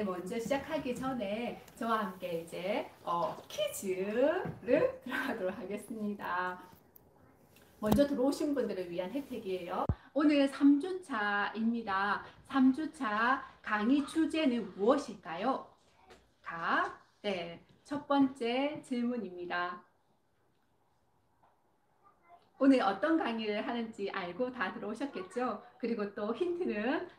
먼저 시작하기 전에 저와 함께 이제 퀴즈를 들어가도록 하겠습니다. 먼저 들어오신 분들을 위한 혜택이에요. 오늘 3주차입니다. 3주차 강의 주제는 무엇일까요? 네, 첫 번째 질문입니다. 오늘 어떤 강의를 하는지 알고 다 들어오셨겠죠? 그리고 또 힌트는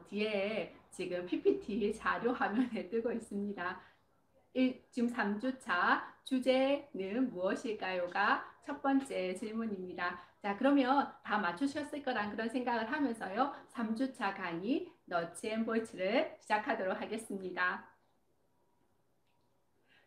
뒤에 지금 PPT 자료 화면에 뜨고 있습니다. 지금 3주차 주제는 무엇일까요가 첫 번째 질문입니다. 자, 그러면 다 맞추셨을 거란 그런 생각을 하면서요. 3주차 강의 너츠 앤 볼츠를 시작하도록 하겠습니다.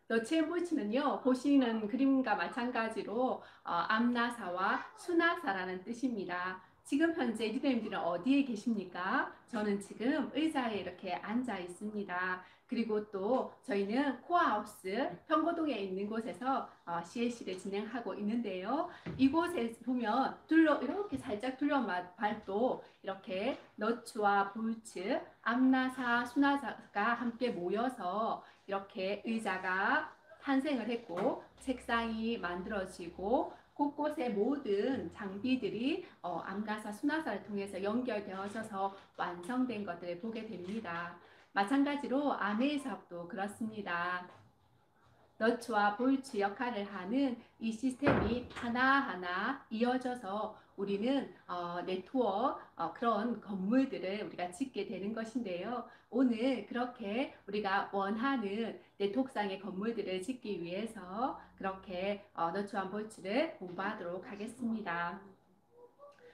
너츠 앤 볼츠는요, 보시는 그림과 마찬가지로 암나사와 수나사라는 뜻입니다. 지금 현재 리더님들은 어디에 계십니까? 저는 지금 의자에 이렇게 앉아 있습니다. 그리고 또 저희는 코어하우스 평고동에 있는 곳에서 CLC를 진행하고 있는데요. 이곳에 보면 이렇게 살짝 둘러봐도 이렇게 너츠와 볼츠, 암나사, 수나사가 함께 모여서 이렇게 의자가 탄생을 했고 책상이 만들어지고 곳곳에 모든 장비들이 암나사, 수나사를 통해서 연결되어져서 완성된 것들을 보게 됩니다. 마찬가지로 아메이 사업도 그렇습니다. 너츠와 볼츠 역할을 하는 이 시스템이 하나하나 이어져서 우리는 네트워크 그런 건물들을 우리가 짓게 되는 것인데요. 오늘 그렇게 우리가 원하는 네트워크상의 건물들을 짓기 위해서 그렇게 너츠와 볼츠를 공부하도록 하겠습니다.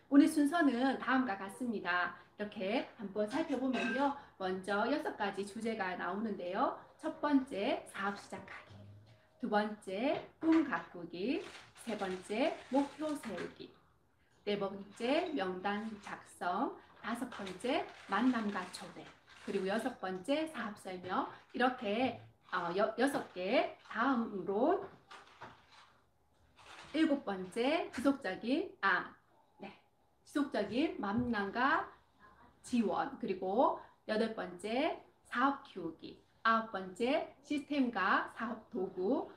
오늘 순서는 다음과 같습니다. 이렇게 한번 살펴보면요. 먼저 6가지 주제가 나오는데요. 첫 번째, 사업 시작하기. 두 번째, 꿈 가꾸기. 세 번째, 목표 세우기. 네 번째, 명단 작성. 다섯 번째, 만남과 초대. 그리고 여섯 번째, 사업 설명. 이렇게 6개. 다음으로 일곱 번째, 지속적인 만남과 지원. 그리고 여덟 번째, 사업 키우기. 아홉 번째, 시스템과 사업 도구.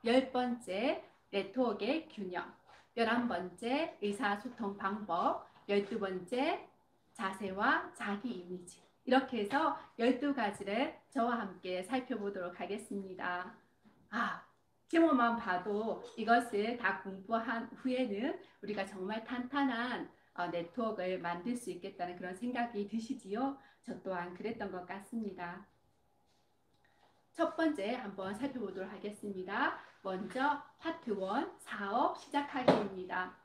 열 번째, 네트워크의 균형. 11번째, 의사소통 방법. 12번째, 자세와 자기 이미지. 이렇게 해서 12가지를 저와 함께 살펴보도록 하겠습니다. 제목만 봐도 이것을 다 공부한 후에는 우리가 정말 탄탄한 네트워크를 만들 수 있겠다는 그런 생각이 드시지요? 저 또한 그랬던 것 같습니다. 첫 번째 한번 살펴보도록 하겠습니다. 먼저 파트 1 사업 시작하기입니다.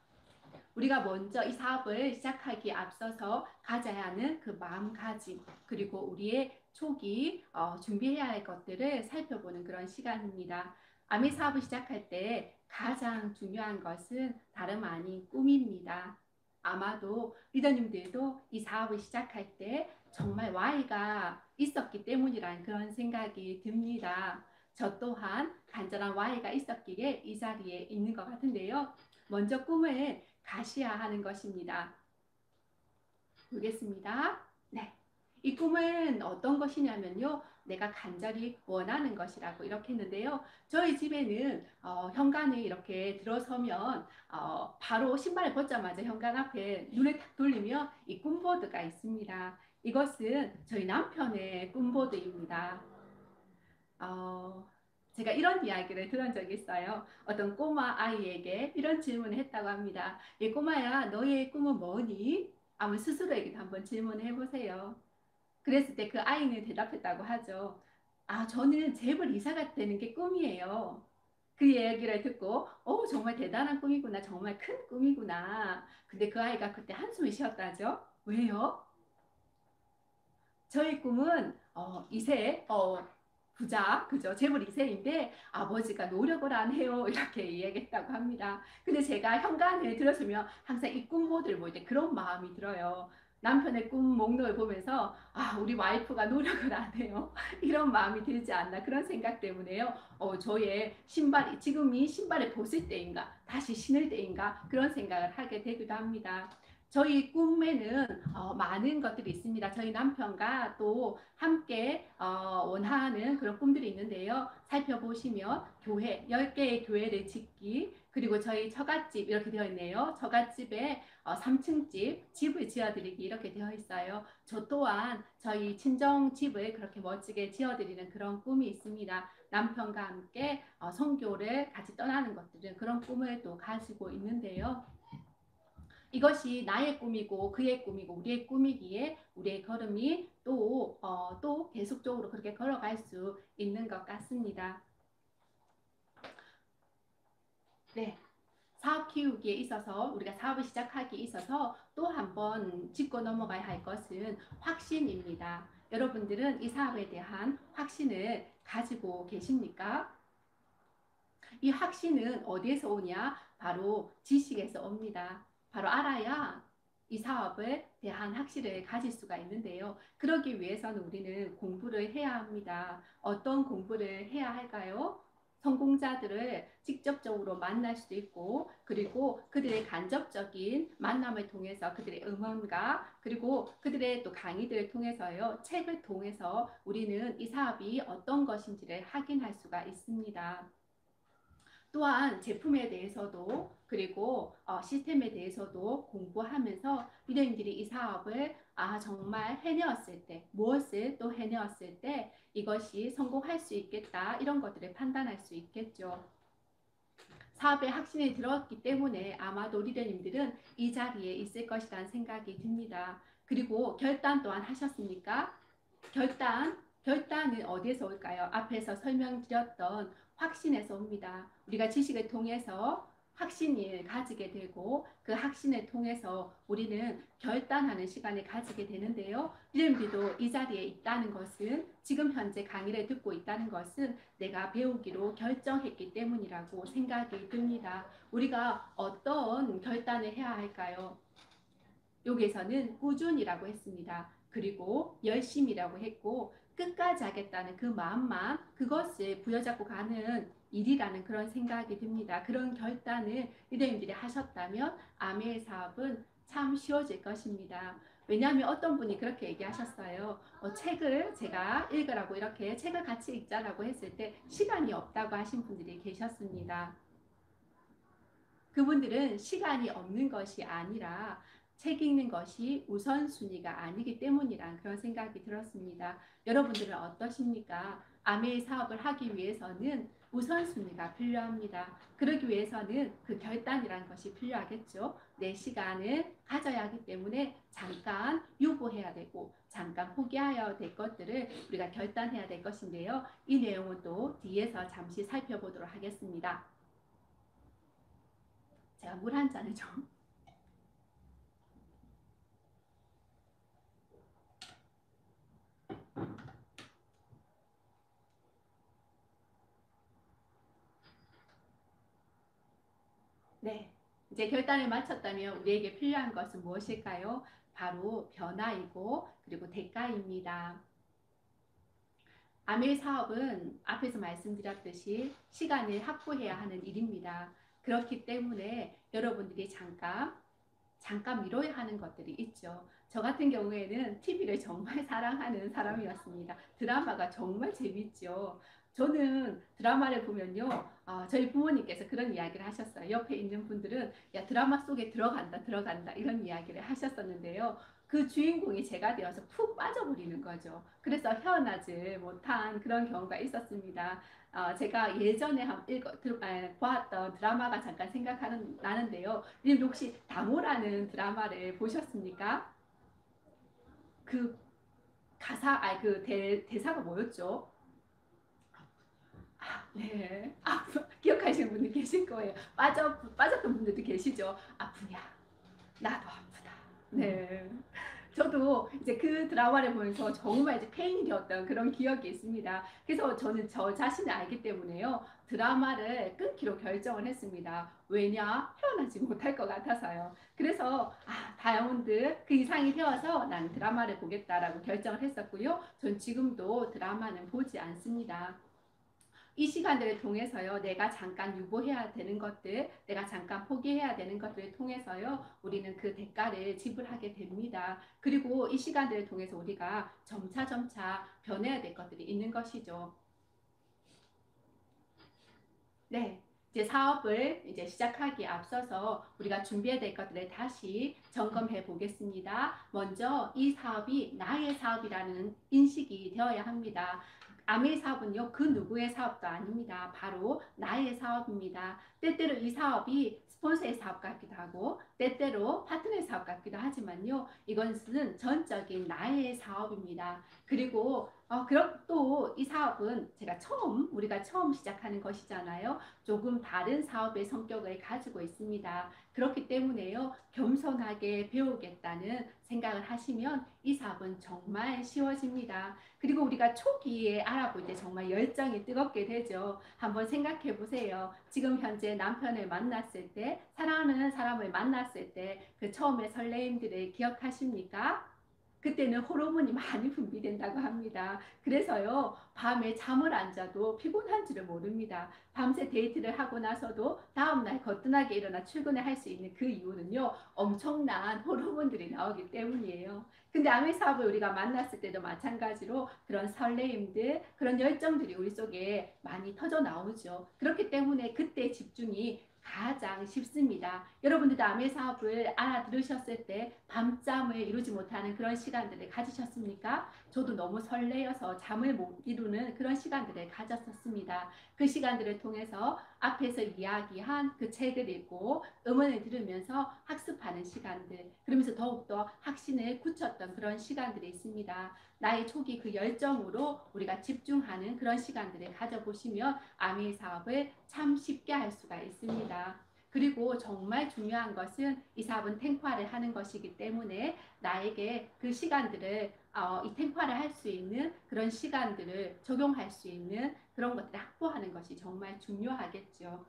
우리가 먼저 이 사업을 시작하기에 앞서서 가져야 하는 그 마음가짐 그리고 우리의 초기 준비해야 할 것들을 살펴보는 그런 시간입니다. 아미 사업을 시작할 때 가장 중요한 것은 다름 아닌 꿈입니다. 아마도 리더님들도 이 사업을 시작할 때 정말 Y가 있었기 때문이라는 그런 생각이 듭니다. 저 또한 간절한 Y가 있었기에 이 자리에 있는 것 같은데요. 먼저 꿈을 가셔야 하는 것입니다. 보겠습니다. 네. 이 꿈은 어떤 것이냐면요. 내가 간절히 원하는 것이라고 이렇게 했는데요. 저희 집에는 현관에 이렇게 들어서면 바로 신발을 벗자마자 현관 앞에 눈에 탁 돌리면 이 꿈보드가 있습니다. 이것은 저희 남편의 꿈보드입니다. 제가 이런 이야기를 들은 적이 있어요. 어떤 꼬마 아이에게 이런 질문을 했다고 합니다. 이 꼬마야, 너의 꿈은 뭐니? 아무 스스로에게도 한번 질문을 해보세요. 그랬을 때 그 아이는 대답했다고 하죠. 저는 재벌 이사가 되는 게 꿈이에요. 그 이야기를 듣고 정말 대단한 꿈이구나. 정말 큰 꿈이구나. 근데 그 아이가 그때 한숨을 쉬었다죠. 왜요? 저희 꿈은 이세 부자, 그죠? 재벌 2세인데 아버지가 노력을 안 해요. 이렇게 이야기했다고 합니다. 근데 제가 현관에 들어서면 항상 이 꿈보들 볼 때 그런 마음이 들어요. 남편의 꿈 목록을 보면서 우리 와이프가 노력을 안 해요. 이런 마음이 들지 않나 그런 생각 때문에요. 저의 신발이 지금이 신발을 벗을 때인가 다시 신을 때인가 그런 생각을 하게 되기도 합니다. 저희 꿈에는 많은 것들이 있습니다. 저희 남편과 또 함께 원하는 그런 꿈들이 있는데요. 살펴보시면 교회, 10개의 교회를 짓기, 그리고 저희 처갓집 이렇게 되어 있네요. 처갓집에 3층 집을 지어드리기 이렇게 되어 있어요. 저 또한 저희 친정 집을 그렇게 멋지게 지어드리는 그런 꿈이 있습니다. 남편과 함께 선교를 같이 떠나는 것들은 그런 꿈을 또 가지고 있는데요. 이것이 나의 꿈이고 그의 꿈이고 우리의 꿈이기에 우리의 걸음이 또 계속적으로 그렇게 걸어갈 수 있는 것 같습니다. 네. 사업 키우기에 있어서 우리가 사업을 시작하기에 있어서 또 한 번 짚고 넘어가야 할 것은 확신입니다. 여러분들은 이 사업에 대한 확신을 가지고 계십니까? 이 확신은 어디에서 오냐? 바로 지식에서 옵니다. 바로 알아야 이 사업에 대한 확신을 가질 수가 있는데요. 그러기 위해서는 우리는 공부를 해야 합니다. 어떤 공부를 해야 할까요? 성공자들을 직접적으로 만날 수도 있고, 그리고 그들의 간접적인 만남을 통해서 그들의 응원과 그리고 그들의 또 강의들을 통해서요, 책을 통해서 우리는 이 사업이 어떤 것인지를 확인할 수가 있습니다. 또한 제품에 대해서도 그리고 시스템에 대해서도 공부하면서 리더님들이 이 사업을 정말 해내었을 때 무엇을 또 해내었을 때 이것이 성공할 수 있겠다 이런 것들을 판단할 수 있겠죠. 사업에 확신이 들었기 때문에 아마도 리더님들은 이 자리에 있을 것이라는 생각이 듭니다. 그리고 결단 또한 하셨습니까? 결단은 어디에서 올까요? 앞에서 설명드렸던 확신에서 옵니다. 우리가 지식을 통해서 확신을 가지게 되고 그 확신을 통해서 우리는 결단하는 시간을 가지게 되는데요. 이름비도 이 자리에 있다는 것은 지금 현재 강의를 듣고 있다는 것은 내가 배우기로 결정했기 때문이라고 생각이 듭니다. 우리가 어떤 결단을 해야 할까요? 여기에서는 꾸준이라고 했습니다. 그리고 열심이라고 했고 끝까지 하겠다는 그 마음만 그것을 부여잡고 가는 일이라는 그런 생각이 듭니다. 그런 결단을 리더님들이 하셨다면 아메의 사업은 참 쉬워질 것입니다. 왜냐하면 어떤 분이 그렇게 얘기하셨어요. 책을 제가 읽으라고 이렇게 책을 같이 읽자라고 했을 때 시간이 없다고 하신 분들이 계셨습니다. 그분들은 시간이 없는 것이 아니라 책 읽는 것이 우선순위가 아니기 때문이란 그런 생각이 들었습니다. 여러분들은 어떠십니까? 아메이 사업을 하기 위해서는 우선순위가 필요합니다. 그러기 위해서는 그 결단이라는 것이 필요하겠죠. 내 시간을 가져야 하기 때문에 잠깐 유보해야 되고 잠깐 포기해야 될 것들을 우리가 결단해야 될 것인데요. 이 내용은 또 뒤에서 잠시 살펴보도록 하겠습니다. 제가 물 한 잔을 좀. 네. 이제 결단을 마쳤다면 우리에게 필요한 것은 무엇일까요? 바로 변화이고 그리고 대가입니다. 아메 사업은 앞에서 말씀드렸듯이 시간을 확보해야 하는 일입니다. 그렇기 때문에 여러분들이 잠깐 미뤄야 하는 것들이 있죠. 저 같은 경우에는 TV를 정말 사랑하는 사람이었습니다. 드라마가 정말 재밌죠. 저는 드라마를 보면요, 저희 부모님께서 그런 이야기를 하셨어요. 옆에 있는 분들은 야 드라마 속에 들어간다 이런 이야기를 하셨었는데요. 그 주인공이 제가 되어서 푹 빠져버리는 거죠. 그래서 헤어나지 못한 그런 경우가 있었습니다. 제가 예전에 보았던 드라마가 잠깐 나는데요. 님 혹시 다모라는 드라마를 보셨습니까? 그 대사가 뭐였죠? 네. 기억하시는 분들 계실 거예요. 빠졌던 분들도 계시죠? 아프냐? 나도 아프다. 네. 저도 이제 그 드라마를 보면서 정말 이제 페인이 되었던 그런 기억이 있습니다. 그래서 저는 저 자신을 알기 때문에요. 드라마를 끊기로 결정을 했습니다. 왜냐? 헤어나지 못할 것 같아서요. 그래서 다이아몬드 그 이상이 되어서 난 드라마를 보겠다라고 결정을 했었고요. 전 지금도 드라마는 보지 않습니다. 이 시간들을 통해서요, 내가 잠깐 유보해야 되는 것들, 내가 잠깐 포기해야 되는 것들을 통해서요, 우리는 그 대가를 지불하게 됩니다. 그리고 이 시간들을 통해서 우리가 점차 변해야 될 것들이 있는 것이죠. 네. 이제 사업을 이제 시작하기에 앞서서 우리가 준비해야 될 것들을 다시 점검해 보겠습니다. 먼저 이 사업이 나의 사업이라는 인식이 되어야 합니다. 아메이 사업은요, 그 누구의 사업도 아닙니다. 바로 나의 사업입니다. 때때로 이 사업이 스폰서의 사업 같기도 하고, 때때로 파트너의 사업 같기도 하지만요, 이것은 전적인 나의 사업입니다. 그리고 그럼 또 이 사업은 우리가 처음 시작하는 것이잖아요. 조금 다른 사업의 성격을 가지고 있습니다. 그렇기 때문에요, 겸손하게 배우겠다는 생각을 하시면 이 사업은 정말 쉬워집니다. 그리고 우리가 초기에 알아볼 때 정말 열정이 뜨겁게 되죠. 한번 생각해 보세요. 지금 현재 남편을 만났을 때, 사랑하는 사람을 만났을 때 그 처음에 설레임들을 기억하십니까? 그때는 호르몬이 많이 분비된다고 합니다. 그래서요, 밤에 잠을 안 자도 피곤한 줄을 모릅니다. 밤새 데이트를 하고 나서도 다음날 거뜬하게 일어나 출근을 할 수 있는 그 이유는요, 엄청난 호르몬들이 나오기 때문이에요. 근데 아메 사업을 우리가 만났을 때도 마찬가지로 그런 설레임들, 그런 열정들이 우리 속에 많이 터져 나오죠. 그렇기 때문에 그때 집중이 가장 쉽습니다. 여러분들도 아메 사업을 알아들으셨을 때 밤잠을 이루지 못하는 그런 시간들을 가지셨습니까? 저도 너무 설레어서 잠을 못 이루는 그런 시간들을 가졌었습니다. 그 시간들을 통해서 앞에서 이야기한 그 책을 읽고 음원을 들으면서 학습하는 시간들, 그러면서 더욱더 확신을 굳혔던 그런 시간들이 있습니다. 나의 초기 그 열정으로 우리가 집중하는 그런 시간들을 가져보시면 아미 사업을 참 쉽게 할 수가 있습니다. 그리고 정말 중요한 것은 이 사업은 탱화를 하는 것이기 때문에 나에게 그 시간들을 이 탱화를 할 수 있는 그런 시간들을 적용할 수 있는 그런 것들을 확보하는 것이 정말 중요하겠죠.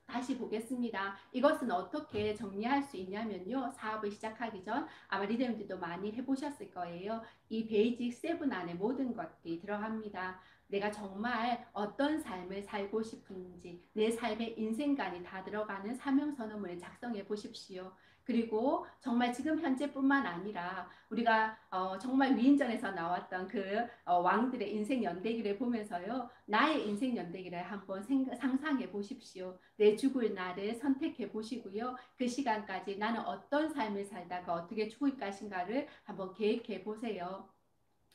다시 보겠습니다. 이것은 어떻게 정리할 수 있냐면요. 사업을 시작하기 전 아마 리더님들도 많이 해보셨을 거예요. 이 베이직 7 안에 모든 것들이 들어갑니다. 내가 정말 어떤 삶을 살고 싶은지, 내 삶의 인생관이 다 들어가는 사명선언문을 작성해 보십시오. 그리고 정말 지금 현재뿐만 아니라 우리가 정말 위인전에서 나왔던 그 왕들의 인생 연대기를 보면서요. 나의 인생 연대기를 한번 상상해 보십시오. 내 죽을 날을 선택해 보시고요. 그 시간까지 나는 어떤 삶을 살다가 어떻게 죽을 것인가를 한번 계획해 보세요.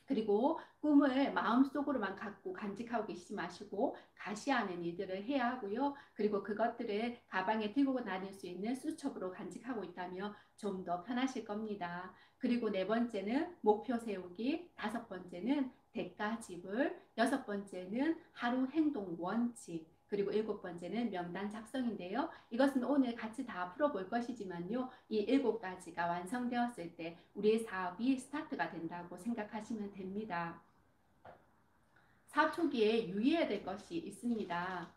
그리고 꿈을 마음속으로만 갖고 간직하고 계시지 마시고 가시하는 일들을 해야 하고요. 그리고 그것들을 가방에 들고 다닐 수 있는 수첩으로 간직하고 있다면 좀 더 편하실 겁니다. 그리고 네 번째는 목표 세우기, 다섯 번째는 대가 지불, 여섯 번째는 하루 행동 원칙, 그리고 일곱 번째는 명단 작성인데요. 이것은 오늘 같이 다 풀어볼 것이지만요. 이 일곱 가지가 완성되었을 때 우리의 사업이 스타트가 된다고 생각하시면 됩니다. 사업 초기에 유의해야 될 것이 있습니다.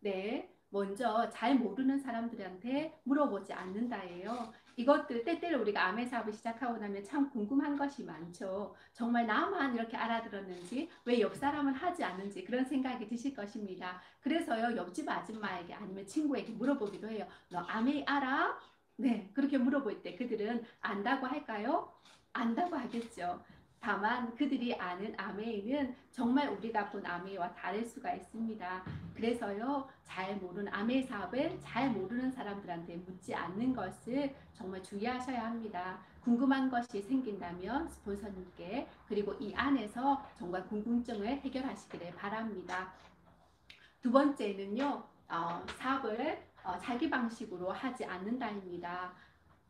네, 먼저 잘 모르는 사람들한테 물어보지 않는다예요. 이것들 때때로 우리가 암의 사업을 시작하고 나면 참 궁금한 것이 많죠. 정말 나만 이렇게 알아들었는지, 왜 옆 사람은 하지 않는지 그런 생각이 드실 것입니다. 그래서요, 옆집 아줌마에게 아니면 친구에게 물어보기도 해요. 너 암의 알아? 네, 그렇게 물어볼 때 그들은 안다고 할까요? 안다고 하겠죠. 다만 그들이 아는 아메이는 정말 우리가 본 아메이와 다를 수가 있습니다. 그래서요, 잘 모르는 아메이 사업을 잘 모르는 사람들한테 묻지 않는 것을 정말 주의하셔야 합니다. 궁금한 것이 생긴다면 스폰서님께, 그리고 이 안에서 정말 궁금증을 해결하시기를 바랍니다. 두 번째는요, 사업을 자기 방식으로 하지 않는다입니다.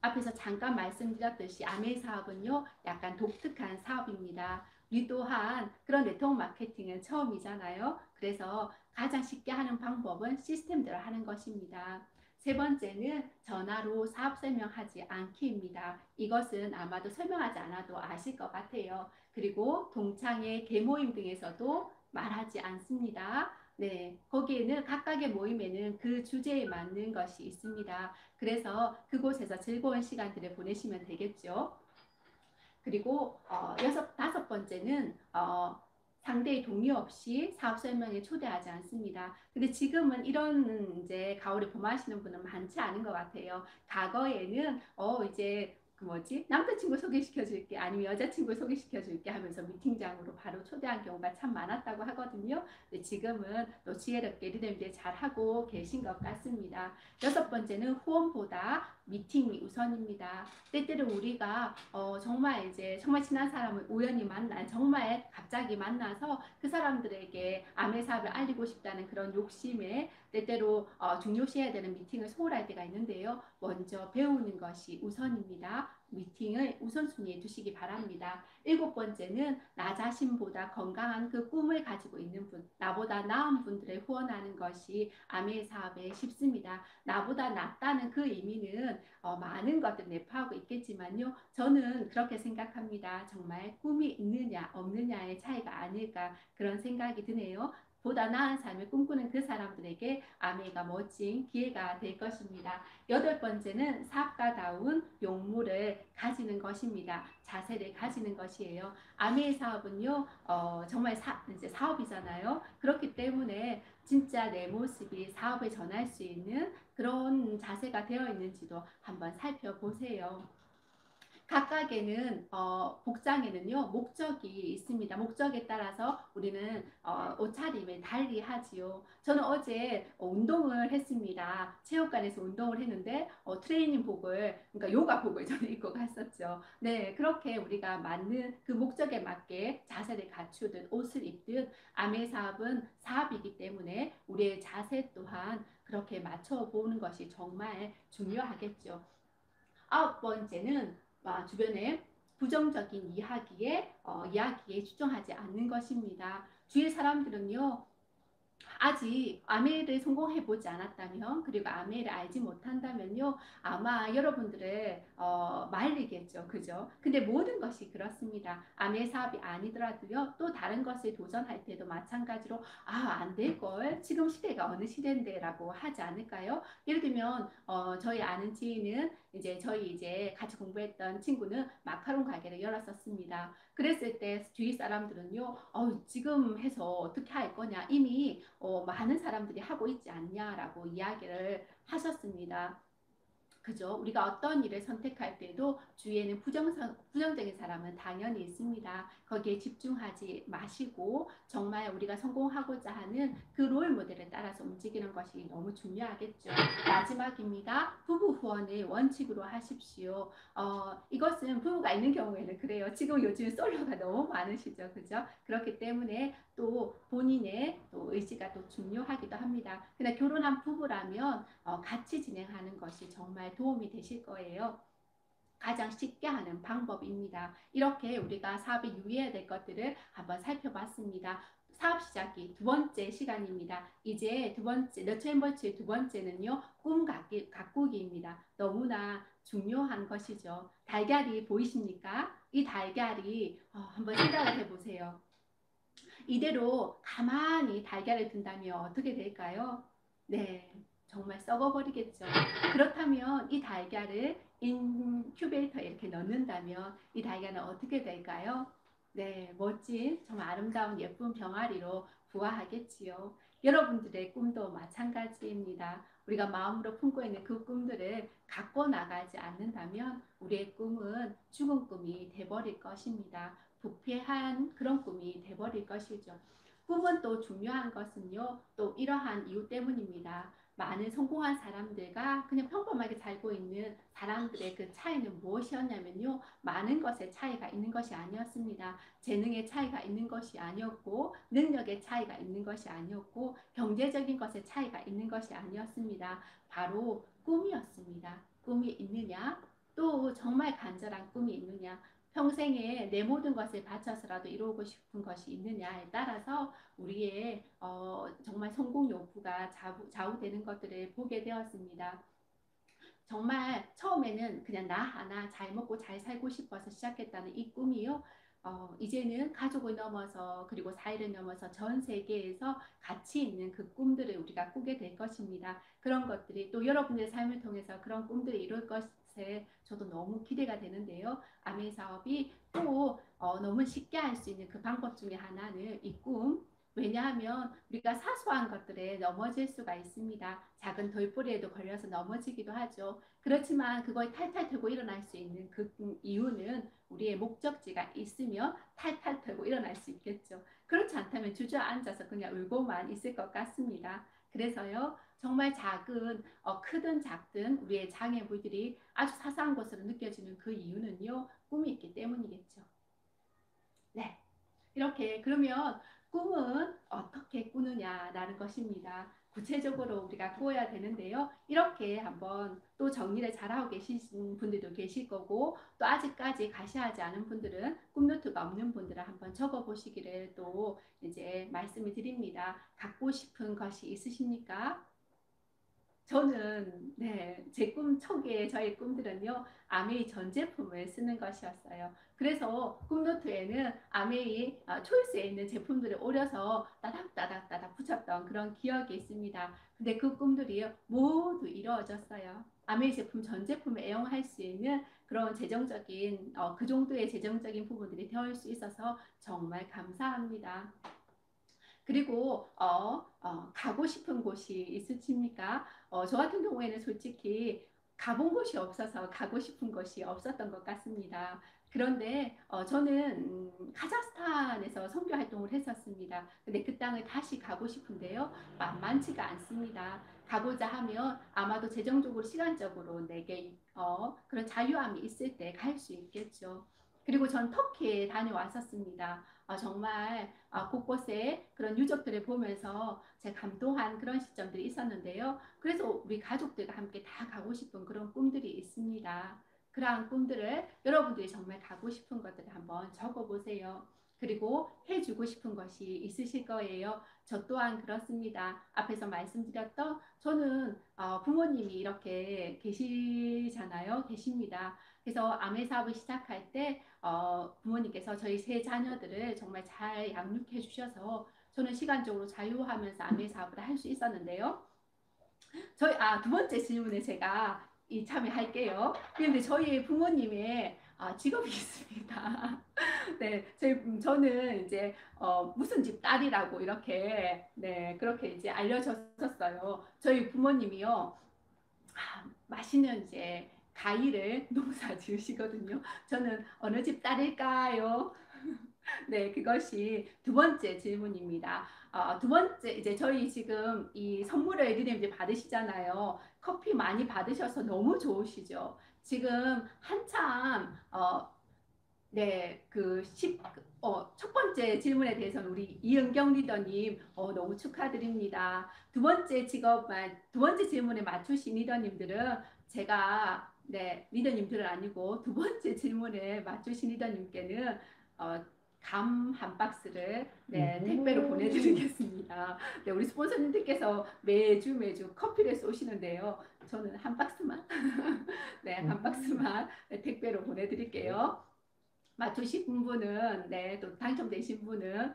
앞에서 잠깐 말씀드렸듯이 아메이 사업은요, 약간 독특한 사업입니다. 우리 또한 그런 네트워크 마케팅은 처음이잖아요. 그래서 가장 쉽게 하는 방법은 시스템대로 하는 것입니다. 세 번째는 전화로 사업 설명하지 않기입니다. 이것은 아마도 설명하지 않아도 아실 것 같아요. 그리고 동창회 개모임 등에서도 말하지 않습니다. 네, 거기에는 각각의 모임에는 그 주제에 맞는 것이 있습니다. 그래서 그곳에서 즐거운 시간들을 보내시면 되겠죠. 그리고 다섯 번째는 상대의 동의 없이 사업 설명에 초대하지 않습니다. 근데 지금은 이런 이제 가오를 범하시는 분은 많지 않은 것 같아요. 과거에는 이제 그 뭐지? 남자친구 소개시켜 줄게 아니면 여자친구 소개시켜 줄게 하면서 미팅장으로 바로 초대한 경우가 참 많았다고 하거든요. 근데 지금은 또 지혜롭게 리듬들 잘 하고 계신 것 같습니다. 여섯 번째는 후원보다 미팅이 우선입니다. 때때로 우리가 정말 이제 정말 친한 사람을 우연히 만나 정말 갑자기 만나서 그 사람들에게 암의 사업을 알리고 싶다는 그런 욕심에 때때로 중요시해야 되는 미팅을 소홀할 때가 있는데요. 먼저 배우는 것이 우선입니다. 미팅을 우선순위에 두시기 바랍니다. 일곱 번째는 나 자신보다 건강한 그 꿈을 가지고 있는 분, 나보다 나은 분들을 후원하는 것이 아메 사업에 쉽습니다. 나보다 낫다는 그 의미는 많은 것들 내포하고 있겠지만요. 저는 그렇게 생각합니다. 정말 꿈이 있느냐 없느냐의 차이가 아닐까 그런 생각이 드네요. 보다 나은 삶을 꿈꾸는 그 사람들에게 아메가 멋진 기회가 될 것입니다. 여덟 번째는 사업가다운 용무를 가지는 것입니다. 자세를 가지는 것이에요. 아메의 사업은요, 정말 이제 사업이잖아요. 그렇기 때문에 진짜 내 모습이 사업에 전할 수 있는 그런 자세가 되어 있는지도 한번 살펴보세요. 각각에는 복장에는요 목적이 있습니다. 목적에 따라서 우리는 옷차림을 달리 하지요. 저는 어제 운동을 했습니다. 체육관에서 운동을 했는데 트레이닝복을 그러니까 요가복을 저는 입고 갔었죠. 네, 그렇게 우리가 맞는 그 목적에 맞게 자세를 갖추듯 옷을 입듯 아메 사업은 사업이기 때문에 우리의 자세 또한 그렇게 맞춰보는 것이 정말 중요하겠죠. 아홉 번째는 주변에 부정적인 이야기에 추정하지 않는 것입니다. 주위 사람들은요, 아직 아메를 성공해 보지 않았다면 그리고 아메를 알지 못한다면요 아마 여러분들을 말리겠죠, 그죠? 근데 모든 것이 그렇습니다. 아메 사업이 아니더라도요 또 다른 것을 도전할 때도 마찬가지로 안 될걸 지금 시대가 어느 시대인데라고 하지 않을까요? 예를 들면 저희 아는 지인은 저희 같이 공부했던 친구는 마카롱 가게를 열었었습니다. 그랬을 때 주위 사람들은요 지금 해서 어떻게 할 거냐 이미 많은 사람들이 하고 있지 않냐라고 이야기를 하셨습니다. 그죠? 우리가 어떤 일을 선택할 때도 주위에는 부정적인 사람은 당연히 있습니다. 거기에 집중하지 마시고 정말 우리가 성공하고자 하는 그 롤 모델에 따라서 움직이는 것이 너무 중요하겠죠. 마지막입니다. 부부 후원을 원칙으로 하십시오. 이것은 부부가 있는 경우에는 그래요. 지금 요즘 솔로가 너무 많으시죠. 그죠? 그렇기 때문에 또 본인의 또 의지가 또 중요하기도 합니다. 그러나 결혼한 부부라면 같이 진행하는 것이 정말 도움이 되실 거예요. 가장 쉽게 하는 방법입니다. 이렇게 우리가 사업에 유의해야 될 것들을 한번 살펴봤습니다. 사업 시작이 두 번째 시간입니다. 이제 두 번째, 너츠 앤 벌츠의 두 번째는요, 가꾸기입니다. 너무나 중요한 것이죠. 달걀이 보이십니까? 이 달걀이 한번 생각을 해보세요. 이대로 가만히 달걀을 둔다면 어떻게 될까요? 네, 정말 썩어버리겠죠. 그렇다면 이 달걀을 인큐베이터에 이렇게 넣는다면 이 달걀은 어떻게 될까요? 네, 멋진 정말 아름다운 예쁜 병아리로 부화하겠지요. 여러분들의 꿈도 마찬가지입니다. 우리가 마음으로 품고 있는 그 꿈들을 갖고 나가지 않는다면 우리의 꿈은 죽은 꿈이 돼버릴 것입니다. 부패한 그런 꿈이 돼버릴 것이죠. 꿈은 또 중요한 것은요, 또 이러한 이유 때문입니다. 많은 성공한 사람들과 그냥 평범하게 살고 있는 사람들의 그 차이는 무엇이었냐면요, 많은 것의 차이가 있는 것이 아니었습니다. 재능의 차이가 있는 것이 아니었고, 능력의 차이가 있는 것이 아니었고, 경제적인 것의 차이가 있는 것이 아니었습니다. 바로 꿈이었습니다. 꿈이 있느냐? 또 정말 간절한 꿈이 있느냐? 평생에 내 모든 것을 바쳐서라도 이루고 싶은 것이 있느냐에 따라서 우리의 정말 성공 욕구가 좌우되는 것들을 보게 되었습니다. 정말 처음에는 그냥 나 하나 잘 먹고 잘 살고 싶어서 시작했다는 이 꿈이요. 이제는 가족을 넘어서 그리고 사회를 넘어서 전 세계에서 가치 있는 그 꿈들을 우리가 꾸게 될 것입니다. 그런 것들이 또 여러분의 삶을 통해서 그런 꿈들을 이룰 것에 저도 너무 기대가 되는데요. 아메 사업이 또 너무 쉽게 할 수 있는 그 방법 중에 하나는 이 꿈. 왜냐하면 우리가 사소한 것들에 넘어질 수가 있습니다. 작은 돌부리에도 걸려서 넘어지기도 하죠. 그렇지만 그걸 탈탈 털고 일어날 수 있는 그 이유는 우리의 목적지가 있으면 탈탈 털고 일어날 수 있겠죠. 그렇지 않다면 주저앉아서 그냥 울고만 있을 것 같습니다. 그래서요, 정말 작은, 크든 작든 우리의 장애물들이 아주 사소한 것으로 느껴지는 그 이유는요, 꿈이 있기 때문이겠죠. 네. 이렇게 그러면 꿈은 어떻게 꾸느냐라는 것입니다. 구체적으로 우리가 꾸어야 되는데요. 이렇게 한번 또 정리를 잘하고 계신 분들도 계실 거고 또 아직까지 가시하지 않은 분들은 꿈노트가 없는 분들은 한번 적어 보시기를 또 이제 말씀을 드립니다. 갖고 싶은 것이 있으십니까? 저는 네, 제 꿈 초기에 저의 꿈들은요 아메이 전 제품을 쓰는 것이었어요. 그래서 꿈노트에는 아메이 초이스에 있는 제품들을 오려서 따닥따닥따닥 붙였던 그런 기억이 있습니다. 근데 그 꿈들이 모두 이루어졌어요. 아메이 제품 전 제품을 애용할 수 있는 그런 재정적인 그 정도의 재정적인 부분들이 되어 수 있어서 정말 감사합니다. 그리고 가고 싶은 곳이 있으십니까? 저 같은 경우에는 솔직히 가본 곳이 없어서 가고 싶은 곳이 없었던 것 같습니다. 그런데 저는 카자흐스탄에서 선교 활동을 했었습니다. 근데 그 땅을 다시 가고 싶은데요. 만만치가 않습니다. 가고자 하면 아마도 재정적으로 시간적으로 내게 그런 자유함이 있을 때 갈 수 있겠죠. 그리고 전 터키에 다녀왔었습니다. 정말 곳곳에 그런 유적들을 보면서 제가 감동한 그런 시점들이 있었는데요. 그래서 우리 가족들과 함께 다 가고 싶은 그런 꿈들이 있습니다. 그러한 꿈들을 여러분들이 정말 가고 싶은 것들을 한번 적어보세요. 그리고 해주고 싶은 것이 있으실 거예요. 저 또한 그렇습니다. 앞에서 말씀드렸던 저는 부모님이 이렇게 계시잖아요. 계십니다. 그래서 아메 사업을 시작할 때 부모님께서 저희 세 자녀들을 정말 잘 양육해 주셔서 저는 시간적으로 자유하면서 아메 사업을 할 수 있었는데요. 두 번째 질문에 제가 참여할게요. 그런데 저희 부모님의 직업이 있습니다. 네, 저는 이제 무슨 집 딸이라고 이렇게 네 그렇게 이제 알려졌었어요. 저희 부모님이요. 맛있는 이제 과일을 농사 지으시거든요. 저는 어느 집 딸일까요? 네, 그것이 두 번째 질문입니다. 두 번째, 이제 저희 지금 이 선물을 리님들 받으시잖아요. 커피 많이 받으셔서 너무 좋으시죠? 지금 한참, 네, 첫 번째 질문에 대해서는 우리 이은경 리더님, 너무 축하드립니다. 두 번째 질문에 맞추신 리더님들은 제가, 네, 리더님들은 아니고 두 번째 질문에 맞추신 리더님께는, 어, 감 한 박스를 네, 택배로 보내드리겠습니다. 네, 우리 스폰서님들께서 매주 커피를 쏘시는데요. 저는 한 박스만, 네, 한 박스만 택배로 보내드릴게요. 맞추신 분은 네, 또 당첨되신 분은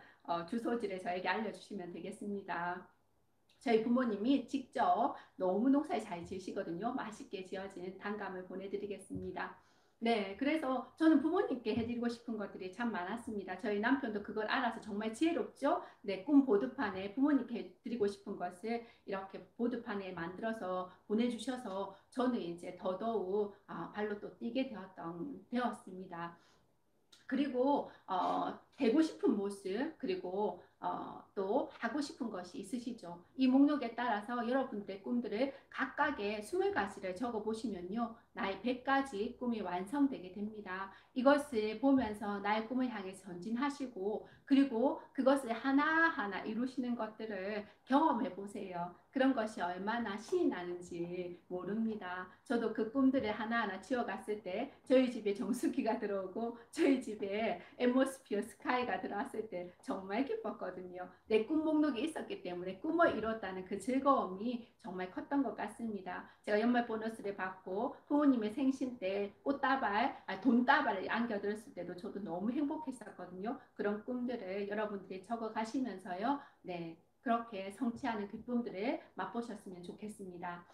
주소지를 저에게 알려주시면 되겠습니다. 저희 부모님이 직접 너무 농사를 잘 지으시거든요. 맛있게 지어진 단감을 보내드리겠습니다. 네, 그래서 저는 부모님께 해드리고 싶은 것들이 참 많았습니다. 저희 남편도 그걸 알아서 정말 지혜롭죠? 네, 꿈 보드판에 부모님께 해드리고 싶은 것을 이렇게 보드판에 만들어서 보내주셔서 저는 이제 더더욱 발로 또 뛰게 되었습니다. 그리고 되고 싶은 모습 그리고 또 하고 싶은 것이 있으시죠. 이 목록에 따라서 여러분들의 꿈들을 각각의 20가지를 적어보시면요. 나의 100가지 꿈이 완성되게 됩니다. 이것을 보면서 나의 꿈을 향해 전진하시고 그리고 그것을 하나하나 이루시는 것들을 경험해 보세요. 그런 것이 얼마나 신이 나는지 모릅니다. 저도 그 꿈들을 하나하나 지어갔을 때 저희 집에 정수기가 들어오고 저희 집에 앰모스피어 스카이가 들어왔을 때 정말 기뻤거든요. 내 꿈 목록이 있었기 때문에 꿈을 이뤘다는 그 즐거움이 정말 컸던 것 같습니다. 제가 연말 보너스를 받고 부모님의 생신 때 돈다발을 안겨드렸을 때도 저도 너무 행복했었거든요. 그런 꿈들을 여러분들이 적어 가시면서요. 네. 그렇게 성취하는 기쁨들을 맛보셨으면 좋겠습니다.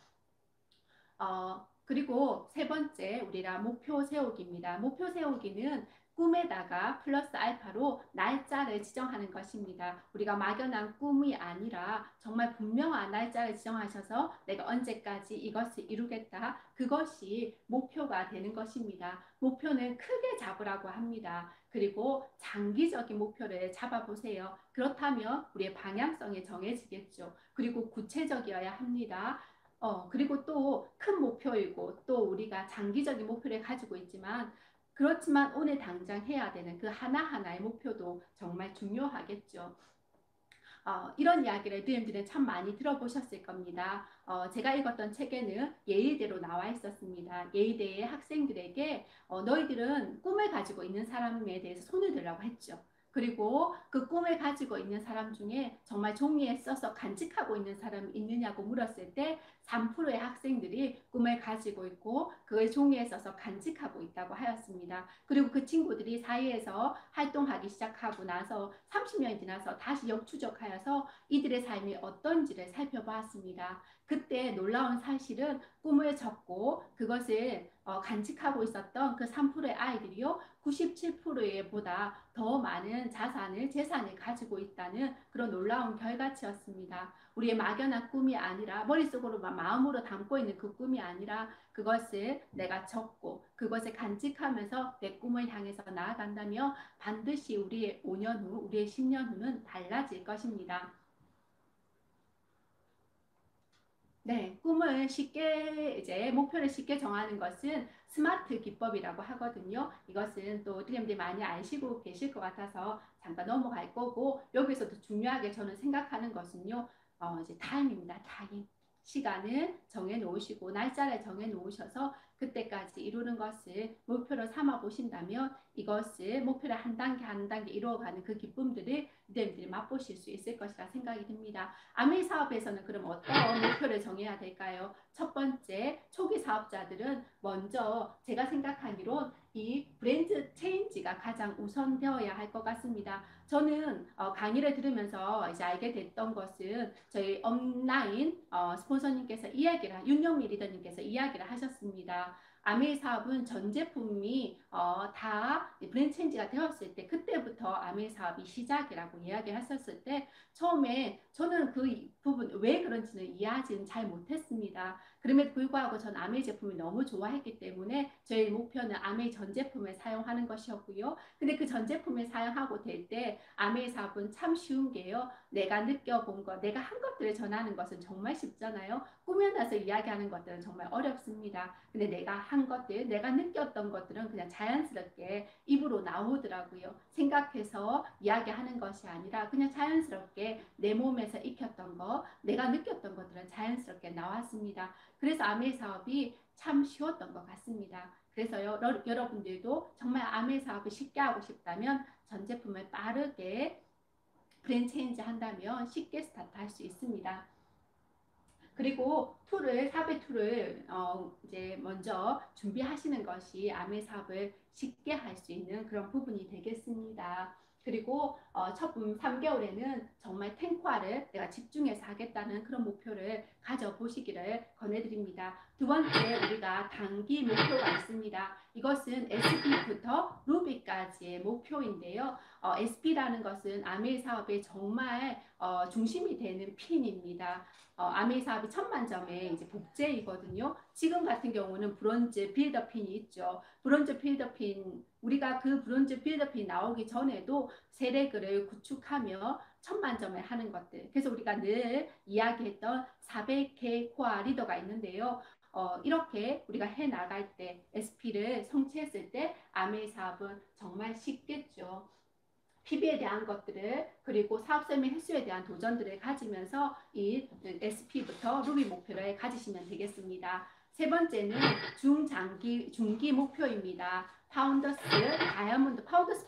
그리고 세 번째 우리가 목표 세우기입니다. 목표 세우기는 꿈에다가 플러스 알파로 날짜를 지정하는 것입니다. 우리가 막연한 꿈이 아니라 정말 분명한 날짜를 지정하셔서 내가 언제까지 이것을 이루겠다. 그것이 목표가 되는 것입니다. 목표는 크게 잡으라고 합니다. 그리고 장기적인 목표를 잡아보세요. 그렇다면 우리의 방향성이 정해지겠죠. 그리고 구체적이어야 합니다. 그리고 또 큰 목표이고 또 우리가 장기적인 목표를 가지고 있지만 그렇지만 오늘 당장 해야 되는 그 하나하나의 목표도 정말 중요하겠죠. 이런 이야기를 드림들은 참 많이 들어보셨을 겁니다. 제가 읽었던 책에는 예의대로 나와 있었습니다. 예의대의 학생들에게 너희들은 꿈을 가지고 있는 사람에 대해서 손을 들라고 했죠. 그리고 그 꿈을 가지고 있는 사람 중에 정말 종이에 써서 간직하고 있는 사람이 있느냐고 물었을 때 3%의 학생들이 꿈을 가지고 있고 그걸 종이에 써서 간직하고 있다고 하였습니다. 그리고 그 친구들이 사회에서 활동하기 시작하고 나서 30년이 지나서 다시 역추적하여서 이들의 삶이 어떤지를 살펴보았습니다. 그때 놀라운 사실은 꿈을 적고 그것을 간직하고 있었던 그 3%의 아이들이요 97%의 보다 더 많은 재산을 가지고 있다는 그런 놀라운 결과치였습니다. 우리의 막연한 꿈이 아니라 머릿속으로만 마음으로 담고 있는 그 꿈이 아니라 그것을 내가 적고 그것을 간직하면서 내 꿈을 향해서 나아간다면 반드시 우리의 5년 후, 우리의 10년 후는 달라질 것입니다. 네, 꿈을 쉽게 목표를 쉽게 정하는 것은 스마트 기법이라고 하거든요. 이것은 또 드림들이 많이 아시고 계실 것 같아서 잠깐 넘어갈 거고 여기서도 중요하게 저는 생각하는 것은요. 이제 타임입니다. 타임. 시간을 정해 놓으시고 날짜를 정해 놓으셔서 그때까지 이루는 것을 목표로 삼아 보신다면 이것을 목표를 한 단계 한 단계 이루어가는 그 기쁨들을 여러분들이 맛보실 수 있을 것이라 생각이 듭니다. 아메이 사업에서는 그럼 어떤 목표를 정해야 될까요? 첫 번째, 초기 사업자들은 먼저 제가 생각하기론 이 브랜드 체인지가 가장 우선되어야 할 것 같습니다. 저는 강의를 들으면서 이제 알게 됐던 것은 저희 온라인 스폰서님께서 윤영미 리더님께서 이야기를 하셨습니다. 아메이 사업은 전 제품이 다 브랜드 체인지가 되었을 때 그때부터 아메이 사업이 시작이라고 이야기를 했었을 때 처음에 저는 그 부분 왜 그런지는 이해하지는 잘 못했습니다. 그럼에도 불구하고 전 아메이 제품을 너무 좋아했기 때문에 저희 목표는 아메이 전 제품을 사용하는 것이었고요. 근데 그 전 제품을 사용하고 될 때 아메이 사업은 참 쉬운 게요. 내가 느껴본 것, 내가 한 것들을 전하는 것은 정말 쉽잖아요. 꾸며내서 이야기하는 것들은 정말 어렵습니다. 근데 내가 한 것들, 내가 느꼈던 것들은 그냥 자연스럽게 입으로 나오더라고요. 생각해서 이야기하는 것이 아니라 그냥 자연스럽게 내 몸에서 익혔던 것, 내가 느꼈던 것들은 자연스럽게 나왔습니다. 그래서 아메이 사업이 참 쉬웠던 것 같습니다. 그래서요, 여러분들도 정말 아메이 사업을 쉽게 하고 싶다면 전 제품을 빠르게 브랜드 체인지 한다면 쉽게 스타트 할 수 있습니다. 그리고 사배 툴을 이제 먼저 준비하시는 것이 아메 사업을 쉽게 할 수 있는 그런 부분이 되겠습니다. 그리고 첫 3개월에는 정말 탱과를 내가 집중해서 하겠다는 그런 목표를 가져보시기를 권해드립니다. 두 번째, 우리가 단기 목표가 있습니다. 이것은 SP부터 루비까지의 목표인데요. SP라는 것은 아메 사업의 정말 중심이 되는 핀입니다. 아메이 사업이 1000만점의 이제 복제이거든요. 지금 같은 경우는 브론즈 빌더핀이 있죠. 브론즈 빌더핀, 우리가 그 브론즈 빌더핀 나오기 전에도 세력을 구축하며 1000만점을 하는 것들. 그래서 우리가 늘 이야기했던 400K 코어 리더가 있는데요. 이렇게 우리가 해 나갈 때 SP를 성취했을 때 아메이 사업은 정말 쉽겠죠. PB에 대한 것들을 그리고 사업 설명 횟수에 대한 도전들을 가지면서 이 SP부터 루비 목표를 가지시면 되겠습니다. 세 번째는 중기 목표입니다. 파운더스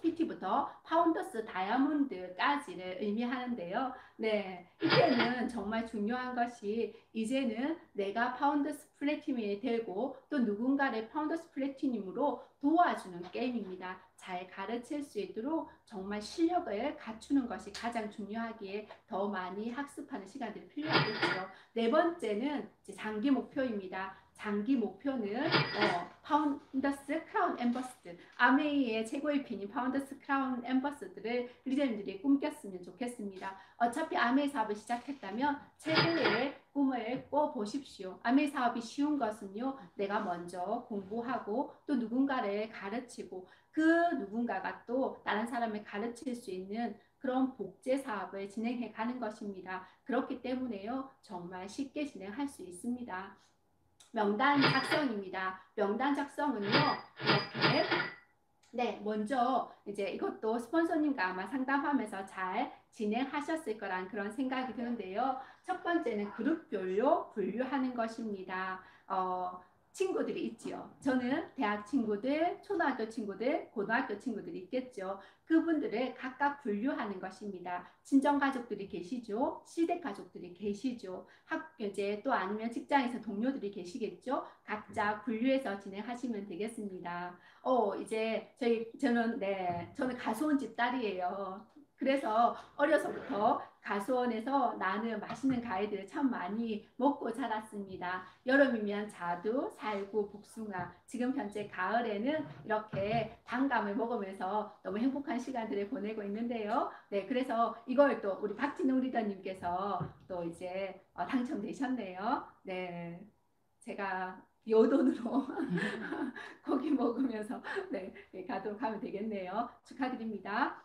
PT부터 파운더스 다이아몬드까지를 의미하는데요. 네, 이때는 정말 중요한 것이 이제는 내가 파운더스 플래티넘이 되고 또 누군가를 파운더스 플래티넘으로 도와주는 게임입니다. 잘 가르칠 수 있도록 정말 실력을 갖추는 것이 가장 중요하기에 더 많이 학습하는 시간들이 필요하겠죠. 네 번째는 장기 목표입니다. 장기 목표는 파운더스 크라운 엠버스드, 아메이의 최고의 핀인 파운더스 크라운 엠버스드를 리더님들이 꿈꿨으면 좋겠습니다. 어차피 아메이 사업을 시작했다면 최고의 꿈을 꿔보십시오. 아메이 사업이 쉬운 것은요, 내가 먼저 공부하고 또 누군가를 가르치고 그 누군가가 또 다른 사람을 가르칠 수 있는 그런 복제 사업을 진행해 가는 것입니다. 그렇기 때문에요, 정말 쉽게 진행할 수 있습니다. 명단 작성입니다. 명단 작성은요, 이렇게 먼저 이제 이것도 스폰서님과 아마 상담하면서 잘 진행하셨을 거란 그런 생각이 드는데요. 첫 번째는 그룹별로 분류하는 것입니다. 친구들이 있지요. 저는 대학 친구들, 초등학교 친구들, 고등학교 친구들이 있겠죠. 그분들을 각각 분류하는 것입니다. 친정 가족들이 계시죠. 시댁 가족들이 계시죠. 이제 또 아니면 직장에서 동료들이 계시겠죠. 각자 분류해서 진행하시면 되겠습니다. 이제 저는 가수원 집 딸이에요. 그래서 어려서부터 가수원에서 나는 맛있는 과일들을 참 많이 먹고 자랐습니다. 여름이면 자두, 살구, 복숭아. 지금 현재 가을에는 이렇게 단감을 먹으면서 너무 행복한 시간들을 보내고 있는데요. 네, 그래서 이걸 또 우리 박진웅 리더님께서 또 이제 당첨되셨네요. 네, 제가 요돈으로 고기 먹으면서 가도록 하면 되겠네요. 축하드립니다.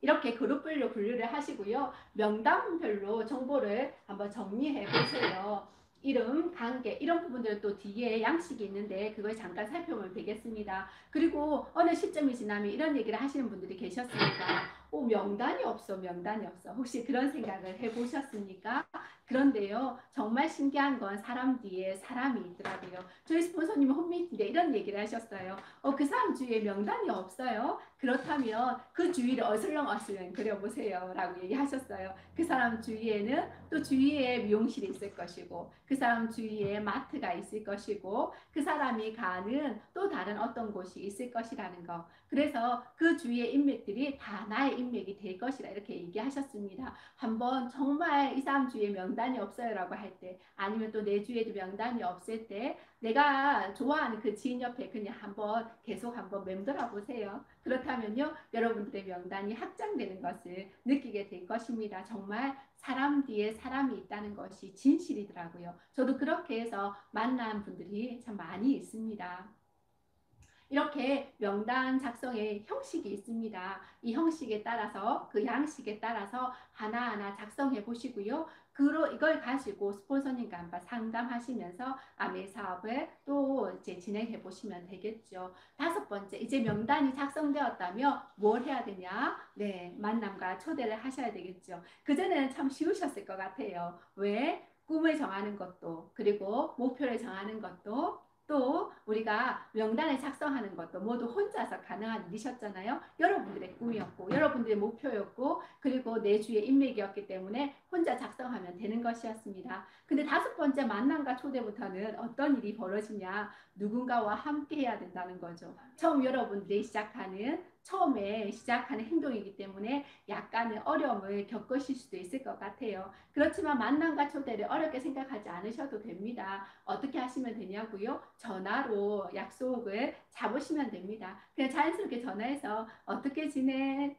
이렇게 그룹별로 분류를 하시고요. 명단별로 정보를 한번 정리해 보세요. 이름, 관계 이런 부분들은 또 뒤에 양식이 있는데 그걸 잠깐 살펴보면 되겠습니다. 그리고 어느 시점이 지나면 이런 얘기를 하시는 분들이 계셨습니다. 명단이 없어, 명단이 없어. 혹시 그런 생각을 해보셨습니까? 그런데요, 정말 신기한 건 사람 뒤에 사람이 있더라고요. 저희 스폰서님은 홈미팅인데 이런 얘기를 하셨어요. 그 사람 주위에 명단이 없어요. 그렇다면 그 주위를 어슬렁어슬렁 그려보세요 라고 얘기하셨어요. 그 사람 주위에는 또 주위에 미용실이 있을 것이고 그 사람 주위에 마트가 있을 것이고 그 사람이 가는 또 다른 어떤 곳이 있을 것이라는 거. 그래서 그 주위의 인맥들이 다 나의 인맥이 될 것이라 이렇게 얘기하셨습니다. 한번 정말 이 사람 주위에 명단이 없어요 라고 할 때, 아니면 또 내 주위에도 명단이 없을 때 내가 좋아하는 그 지인 옆에 그냥 계속 한번 맴돌아 보세요. 그렇다면요, 여러분들의 명단이 확장되는 것을 느끼게 될 것입니다. 정말 사람 뒤에 사람이 있다는 것이 진실이더라고요. 저도 그렇게 해서 만난 분들이 참 많이 있습니다. 이렇게 명단 작성의 형식이 있습니다. 이 형식에 따라서 그 양식에 따라서 하나하나 작성해 보시고요. 이걸 가지고 스폰서님과 한번 상담하시면서 아메 사업을 또 이제 진행해 보시면 되겠죠. 다섯 번째, 이제 명단이 작성되었다면 뭘 해야 되냐? 네, 만남과 초대를 하셔야 되겠죠. 그전에는 참 쉬우셨을 것 같아요. 왜? 꿈을 정하는 것도, 그리고 목표를 정하는 것도, 또 우리가 명단을 작성하는 것도 모두 혼자서 가능한 일이셨잖아요. 여러분들의 꿈이었고 여러분들의 목표였고 그리고 내 주위의 인맥이었기 때문에 혼자 작성하면 되는 것이었습니다. 근데 다섯 번째 만남과 초대부터는 어떤 일이 벌어지냐, 누군가와 함께 해야 된다는 거죠. 여러분들이 처음에 시작하는 행동이기 때문에 약간의 어려움을 겪으실 수도 있을 것 같아요. 그렇지만 만남과 초대를 어렵게 생각하지 않으셔도 됩니다. 어떻게 하시면 되냐고요? 전화로 약속을 잡으시면 됩니다. 그냥 자연스럽게 전화해서 어떻게 지내?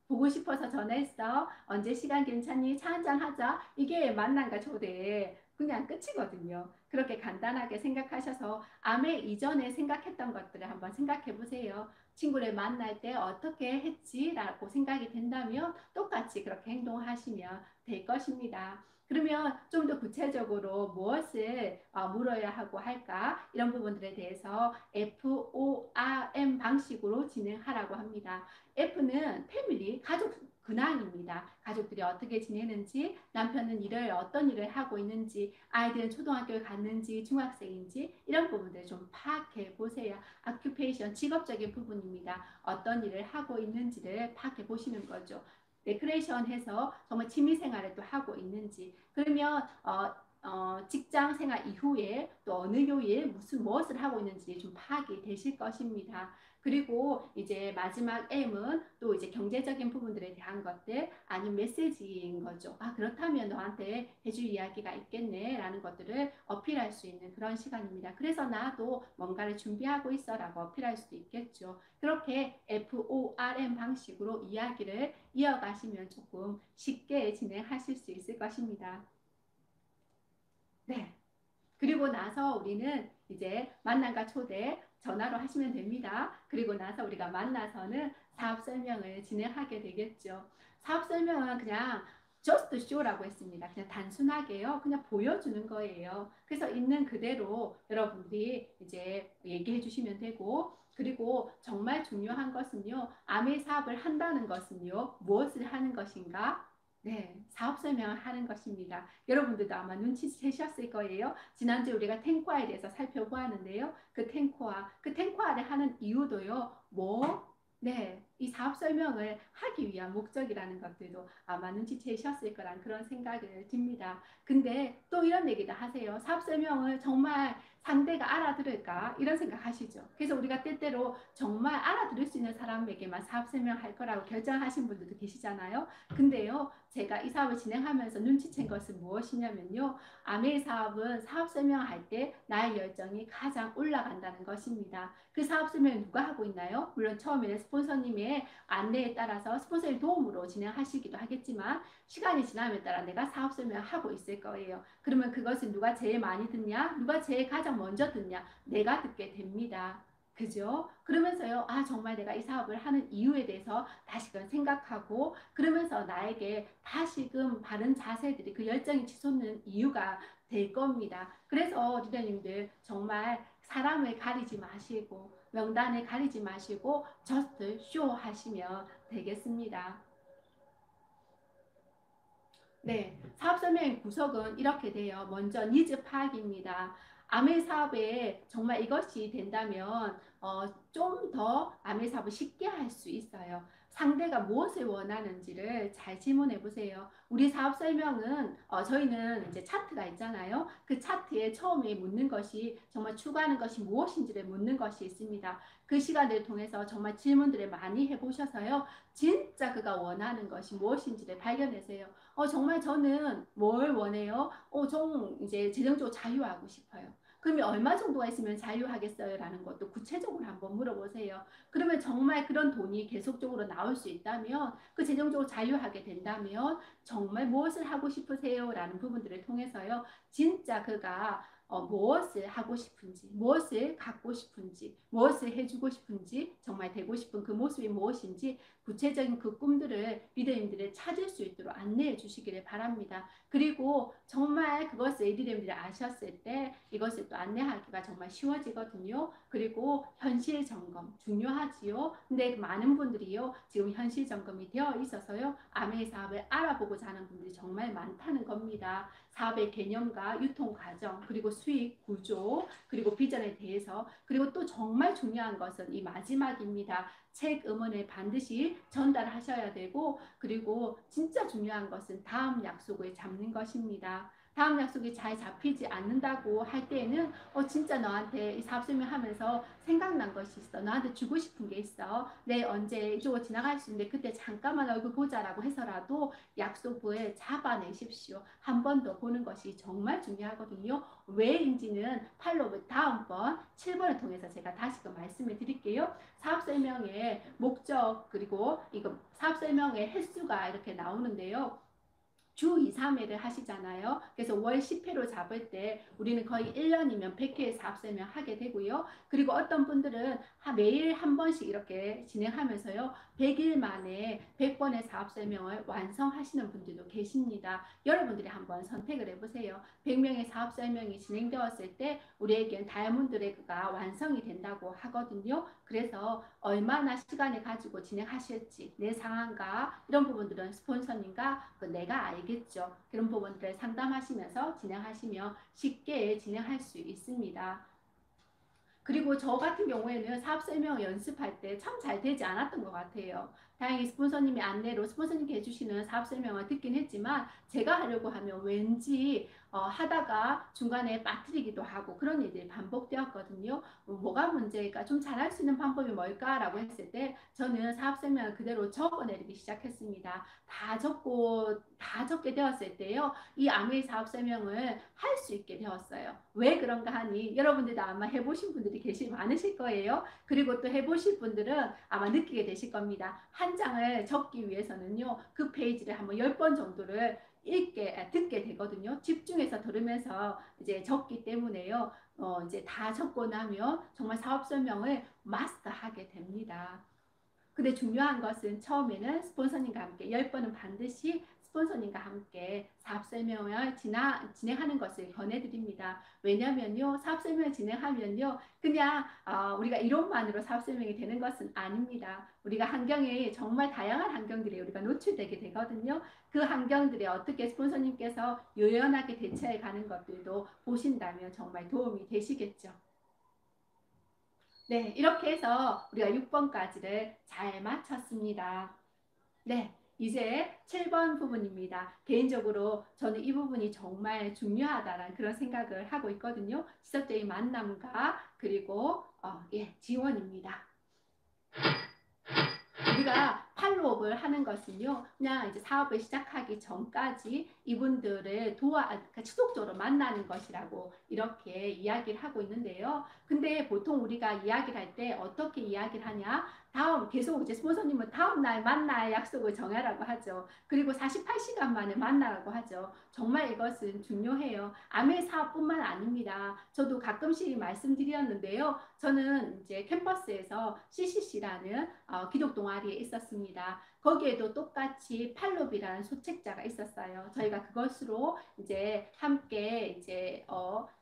보고 싶어서 전화했어. 언제 시간 괜찮니? 차 한잔 하자. 이게 만남과 초대의 그냥 끝이거든요. 그렇게 간단하게 생각하셔서 아메 이전에 생각했던 것들을 한번 생각해 보세요. 친구를 만날 때 어떻게 했지라고 생각이 된다면 똑같이 그렇게 행동하시면 될 것입니다. 그러면 좀 더 구체적으로 무엇을 물어야 하고 할까? 이런 부분들에 대해서 FORM 방식으로 진행하라고 합니다. F는 패밀리, 가족 근황입니다. 가족들이 어떻게 지내는지, 남편은 어떤 일을 하고 있는지, 아이들은 초등학교에 갔는지, 중학생인지 이런 부분들을 좀 파악해 보세요. 오큐페이션, 직업적인 부분입니다. 어떤 일을 하고 있는지를 파악해 보시는 거죠. 레크레이션 해서 정말 취미생활을 또 하고 있는지, 그러면 직장 생활 이후에 또 어느 요일 무엇을 하고 있는지 좀 파악이 되실 것입니다. 그리고 이제 마지막 M은 또 이제 경제적인 부분들에 대한 것들 아니면 메시지인 거죠. 아, 그렇다면 너한테 해줄 이야기가 있겠네 라는 것들을 어필할 수 있는 그런 시간입니다. 그래서 나도 뭔가를 준비하고 있어 라고 어필할 수도 있겠죠. 그렇게 FORM 방식으로 이야기를 이어가시면 조금 쉽게 진행하실 수 있을 것입니다. 네. 그리고 나서 우리는 이제 만남과 초대 전화로 하시면 됩니다. 그리고 나서 우리가 만나서는 사업 설명을 진행하게 되겠죠. 사업 설명은 그냥 just show라고 했습니다. 그냥 단순하게요. 그냥 보여주는 거예요. 그래서 있는 그대로 여러분들이 이제 얘기해 주시면 되고, 그리고 정말 중요한 것은요. 아메 사업을 한다는 것은요. 무엇을 하는 것인가? 네, 사업 설명을 하는 것입니다. 여러분들도 아마 눈치채셨을 거예요. 지난주에 우리가 탱코아에 대해서 살펴보았는데요. 그 탱코아를 하는 이유도요. 네, 이 사업 설명을 하기 위한 목적이라는 것들도 아마 눈치채셨을 거란 그런 생각을 듭니다. 근데 또 이런 얘기도 하세요. 사업 설명을 정말 상대가 알아들을까? 이런 생각 하시죠. 그래서 우리가 때때로 정말 알아들을 수 있는 사람에게만 사업 설명할 거라고 결정하신 분들도 계시잖아요. 근데요, 제가 이 사업을 진행하면서 눈치챈 것은 무엇이냐면요. 아메이 사업은 사업 설명할 때 나의 열정이 가장 올라간다는 것입니다. 그 사업 설명을 누가 하고 있나요? 물론 처음에는 스폰서님의 안내에 따라서 스폰서의 도움으로 진행하시기도 하겠지만 시간이 지남에 따라 내가 사업 설명을 하고 있을 거예요. 그러면 그것은 누가 제일 많이 듣냐? 누가 제일 가장 먼저 듣냐? 내가 듣게 됩니다. 그죠? 그러면서요, 아, 정말 내가 이 사업을 하는 이유에 대해서 다시금 생각하고, 그러면서 나에게 다시금 바른 자세들이 그 열정이 치솟는 이유가 될 겁니다. 그래서 리더님들 정말 사람을 가리지 마시고, 명단을 가리지 마시고, just show 하시면 되겠습니다. 네, 사업 설명의 구석은 이렇게 돼요. 먼저 니즈 파악입니다. 아메 사업에 정말 이것이 된다면 좀 더 아메 사업을 쉽게 할 수 있어요. 상대가 무엇을 원하는지를 잘 질문해 보세요. 우리 사업 설명은 저희는 이제 차트가 있잖아요. 그 차트에 처음에 묻는 것이 정말 추구하는 것이 무엇인지를 묻는 것이 있습니다. 그 시간을 통해서 정말 질문들을 많이 해보셔서요. 진짜 그가 원하는 것이 무엇인지를 발견하세요. 정말 저는 뭘 원해요? 좀 이제 재정적으로 자유하고 싶어요. 그러면 얼마 정도가 있으면 자유하겠어요? 라는 것도 구체적으로 한번 물어보세요. 그러면 정말 그런 돈이 계속적으로 나올 수 있다면, 그 재정적으로 자유하게 된다면, 정말 무엇을 하고 싶으세요? 라는 부분들을 통해서요. 진짜 그가 무엇을 하고 싶은지, 무엇을 갖고 싶은지, 무엇을 해주고 싶은지, 정말 되고 싶은 그 모습이 무엇인지 구체적인 그 꿈들을 리더님들을 찾을 수 있도록 안내해 주시기를 바랍니다. 그리고 정말 그것을 리더님들이 아셨을 때 이것을 또 안내하기가 정말 쉬워지거든요. 그리고 현실 점검 중요하지요. 근데 많은 분들이요 지금 현실 점검이 되어 있어서요 아메이 사업을 알아보고자 하는 분들이 정말 많다는 겁니다. 사업의 개념과 유통 과정 그리고 수익 구조 그리고 비전에 대해서 그리고 또 정말 중요한 것은 이 마지막입니다. 책 음원을 반드시 전달하셔야 되고 그리고 진짜 중요한 것은 다음 약속을 잡는 것입니다. 다음 약속이 잘 잡히지 않는다고 할 때에는 진짜 너한테 이 사업 설명하면서 생각난 것이 있어. 너한테 주고 싶은 게 있어. 내 언제 이쪽으로 지나갈 수 있는데 그때 잠깐만 얼굴 보자라고 해서라도 약속을 잡아내십시오. 한 번 더 보는 것이 정말 중요하거든요. 왜인지는 팔로우 다음번 7번을 통해서 제가 다시금 말씀을 드릴게요. 사업 설명의 목적 그리고 이거 사업 설명의 횟수가 이렇게 나오는데요. 주 2, 3회를 하시잖아요. 그래서 월 10회로 잡을 때 우리는 거의 1년이면 100회 사업 설명 하게 되고요. 그리고 어떤 분들은 매일 한 번씩 이렇게 진행하면서요. 100일 만에 100번의 사업 설명을 완성하시는 분들도 계십니다. 여러분들이 한번 선택을 해보세요. 100명의 사업 설명이 진행되었을 때 우리에겐 다이아몬드 레그가 완성이 된다고 하거든요. 그래서 얼마나 시간을 가지고 진행하실지 내 상황과 이런 부분들은 스폰서님과 내가 알겠죠. 그런 부분들을 상담하시면서 진행하시면 쉽게 진행할 수 있습니다. 그리고 저 같은 경우에는 사업 설명 연습할 때 참 잘 되지 않았던 것 같아요. 다행히 스폰서님이 안내로 스폰서님께 해주시는 사업 설명을 듣긴 했지만 제가 하려고 하면 왠지 하다가 중간에 빠뜨리기도 하고 그런 일들이 반복되었거든요. 뭐가 문제일까? 좀 잘할 수 있는 방법이 뭘까라고 했을 때 저는 사업 설명을 그대로 적어내리기 시작했습니다. 다 적게 되었을 때요. 이 아메이 사업 설명을 할 수 있게 되었어요. 왜 그런가 하니 여러분들도 아마 해보신 분들이 많으실 거예요. 그리고 또 해보실 분들은 아마 느끼게 되실 겁니다. 한 장을 적기 위해서는요. 그 페이지를 한번 10번 정도를 듣게 되거든요. 집중해서 들으면서 이제 적기 때문에요. 이제 다 적고 나면 정말 사업 설명을 마스터하게 됩니다. 근데 중요한 것은 처음에는 스폰서님과 함께 10번은 반드시 스폰서님과 함께 사업 설명을 진행하는 것을 권해드립니다. 왜냐면요, 사업 설명을 진행하면요, 그냥 우리가 이론만으로 사업 설명이 되는 것은 아닙니다. 우리가 환경에 정말 다양한 환경들에 우리가 노출되게 되거든요. 그 환경들에 어떻게 스폰서님께서 유연하게 대처해 가는 것들도 보신다면 정말 도움이 되시겠죠. 네, 이렇게 해서 우리가 6번까지를 잘 마쳤습니다. 네, 이제 7번 부분입니다. 개인적으로 저는 이 부분이 정말 중요하다는 그런 생각을 하고 있거든요. 지속적인 만남과 그리고 지원입니다. 우리가 팔로업을 하는 것은요, 그냥 이제 사업을 시작하기 전까지 이분들을 그러니까 지속적으로 만나는 것이라고 이렇게 이야기를 하고 있는데요. 근데 보통 우리가 이야기를 할 때 어떻게 이야기를 하냐? 계속 이제 스폰서님은 다음날 만날 약속을 정하라고 하죠. 그리고 48시간 만에 만나라고 하죠. 정말 이것은 중요해요. 아메 사업뿐만 아닙니다. 저도 가끔씩 말씀드렸는데요. 저는 이제 캠퍼스에서 CCC라는 기독 동아리에 있었습니다. 거기에도 똑같이 팔롭이라는 소책자가 있었어요. 저희가 그것으로 이제 함께 이제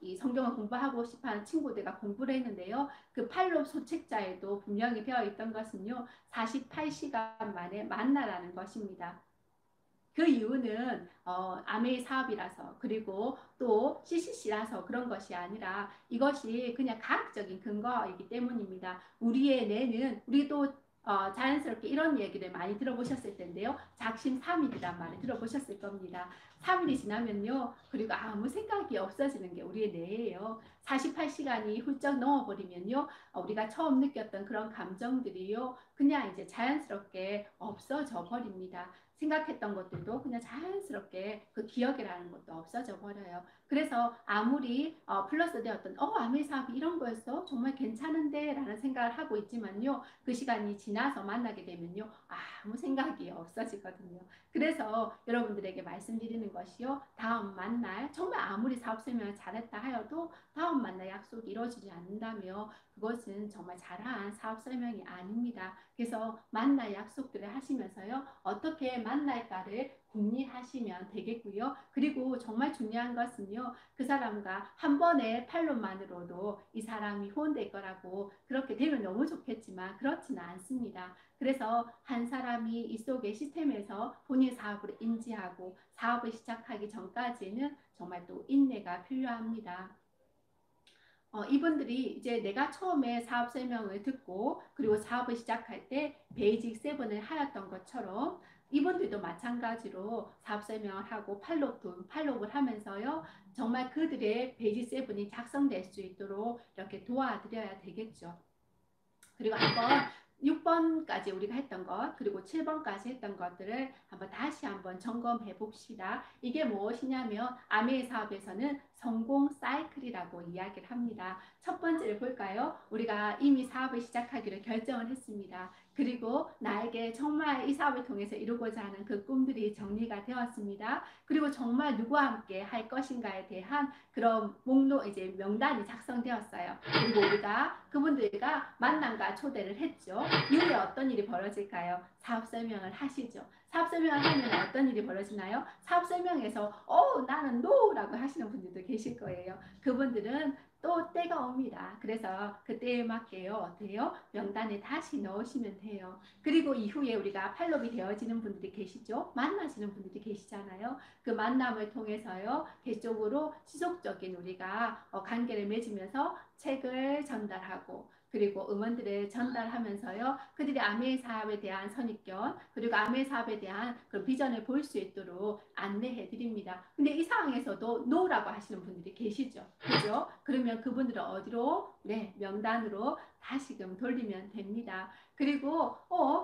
이 성경을 공부하고 싶어하는 친구들과 공부를 했는데요. 그 팔롭 소책자에도 분명히 되어 있던 것은요, 48시간 만에 만나라는 것입니다. 그 이유는 아메이 사업이라서 그리고 또 CCC라서 그런 것이 아니라 이것이 그냥 과학적인 근거이기 때문입니다. 우리의 뇌는 우리도 자연스럽게 이런 얘기를 많이 들어보셨을 텐데요. 작심 3일이란 말을 들어보셨을 겁니다. 3일이 지나면요. 그리고 아무 생각이 없어지는 게 우리의 뇌예요. 48시간이 훌쩍 넘어버리면요. 우리가 처음 느꼈던 그런 감정들이요. 그냥 이제 자연스럽게 없어져 버립니다. 생각했던 것들도 그냥 자연스럽게 그 기억이라는 것도 없어져 버려요. 그래서 아무리 플러스 되었던 아메 사업이 이런 거였어? 정말 괜찮은데? 라는 생각을 하고 있지만요. 그 시간이 지나서 만나게 되면요. 아무 생각이 없어지거든요. 그래서 여러분들에게 말씀드리는 것이요. 다음 만날 정말 아무리 사업 설명을 잘했다 하여도 다음 만날 약속이 이루어지지 않는다며 그것은 정말 잘한 사업 설명이 아닙니다. 그래서 만날 약속들을 하시면서요. 어떻게 만날까를 궁리하시면 되겠고요. 그리고 정말 중요한 것은요. 그 사람과 한 번의 팔로만으로도 이 사람이 후원될 거라고 그렇게 되면 너무 좋겠지만 그렇지는 않습니다. 그래서 한 사람이 이 속의 시스템에서 본인 사업을 인지하고 사업을 시작하기 전까지는 정말 또 인내가 필요합니다. 이분들이 이제 내가 처음에 사업 설명을 듣고 그리고 사업을 시작할 때 베이직 7을 하였던 것처럼 이분들도 마찬가지로 사업 설명을 하고 팔로업을 하면서요. 정말 그들의 베이직 7이 작성될 수 있도록 이렇게 도와드려야 되겠죠. 그리고 한번 6번까지 우리가 했던 것 그리고 7번까지 했던 것들을 다시 한번 점검해 봅시다. 이게 무엇이냐면 아메이 사업에서는 성공 사이클이라고 이야기를 합니다. 첫 번째를 볼까요? 우리가 이미 사업을 시작하기로 결정을 했습니다. 그리고 나에게 정말 이 사업을 통해서 이루고자 하는 그 꿈들이 정리가 되었습니다. 그리고 정말 누구와 함께 할 것인가에 대한 그런 이제 명단이 작성되었어요. 그리고 우리가 그분들과 만남과 초대를 했죠. 이후에 어떤 일이 벌어질까요? 사업 설명을 하시죠. 사업 설명을 하면 어떤 일이 벌어지나요? 사업 설명에서 나는 노라고 하시는 분들도 계실 거예요. 그분들은 또 때가 옵니다. 그래서 그 때에 맞게요. 어때요? 명단에 다시 넣으시면 돼요. 그리고 이후에 우리가 팔로비 되어지는 분들이 계시죠. 만나시는 분들이 계시잖아요. 그 만남을 통해서요. 계속적으로 지속적인 우리가 관계를 맺으면서 책을 전달하고 그리고 음원들을 전달하면서요. 그들이 아메이 사업에 대한 선입견 그리고 아메이 사업에 대한 그 비전을 볼 수 있도록 안내해 드립니다. 근데 이 상황에서도 노라고 하시는 분들이 계시죠. 그죠? 그러면 그분들은 어디로? 네, 명단으로 다시금 돌리면 됩니다. 그리고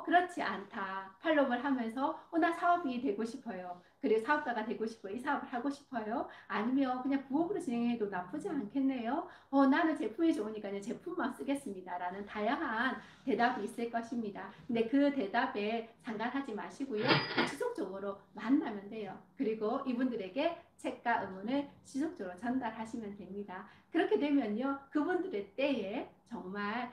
그렇지 않다. 팔로우를 하면서 나 사업이 되고 싶어요. 그리고 사업가가 되고 싶어요. 이 사업을 하고 싶어요. 아니면 그냥 부업으로 진행해도 나쁘지 않겠네요. 나는 제품이 좋으니까 제품만 쓰겠습니다. 라는 다양한 대답이 있을 것입니다. 근데 그 대답에 상관하지 마시고요. 지속적으로 만나면 돼요. 그리고 이분들에게 책과 의문을 지속적으로 전달하시면 됩니다. 그렇게 되면요. 그분들의 때에 정말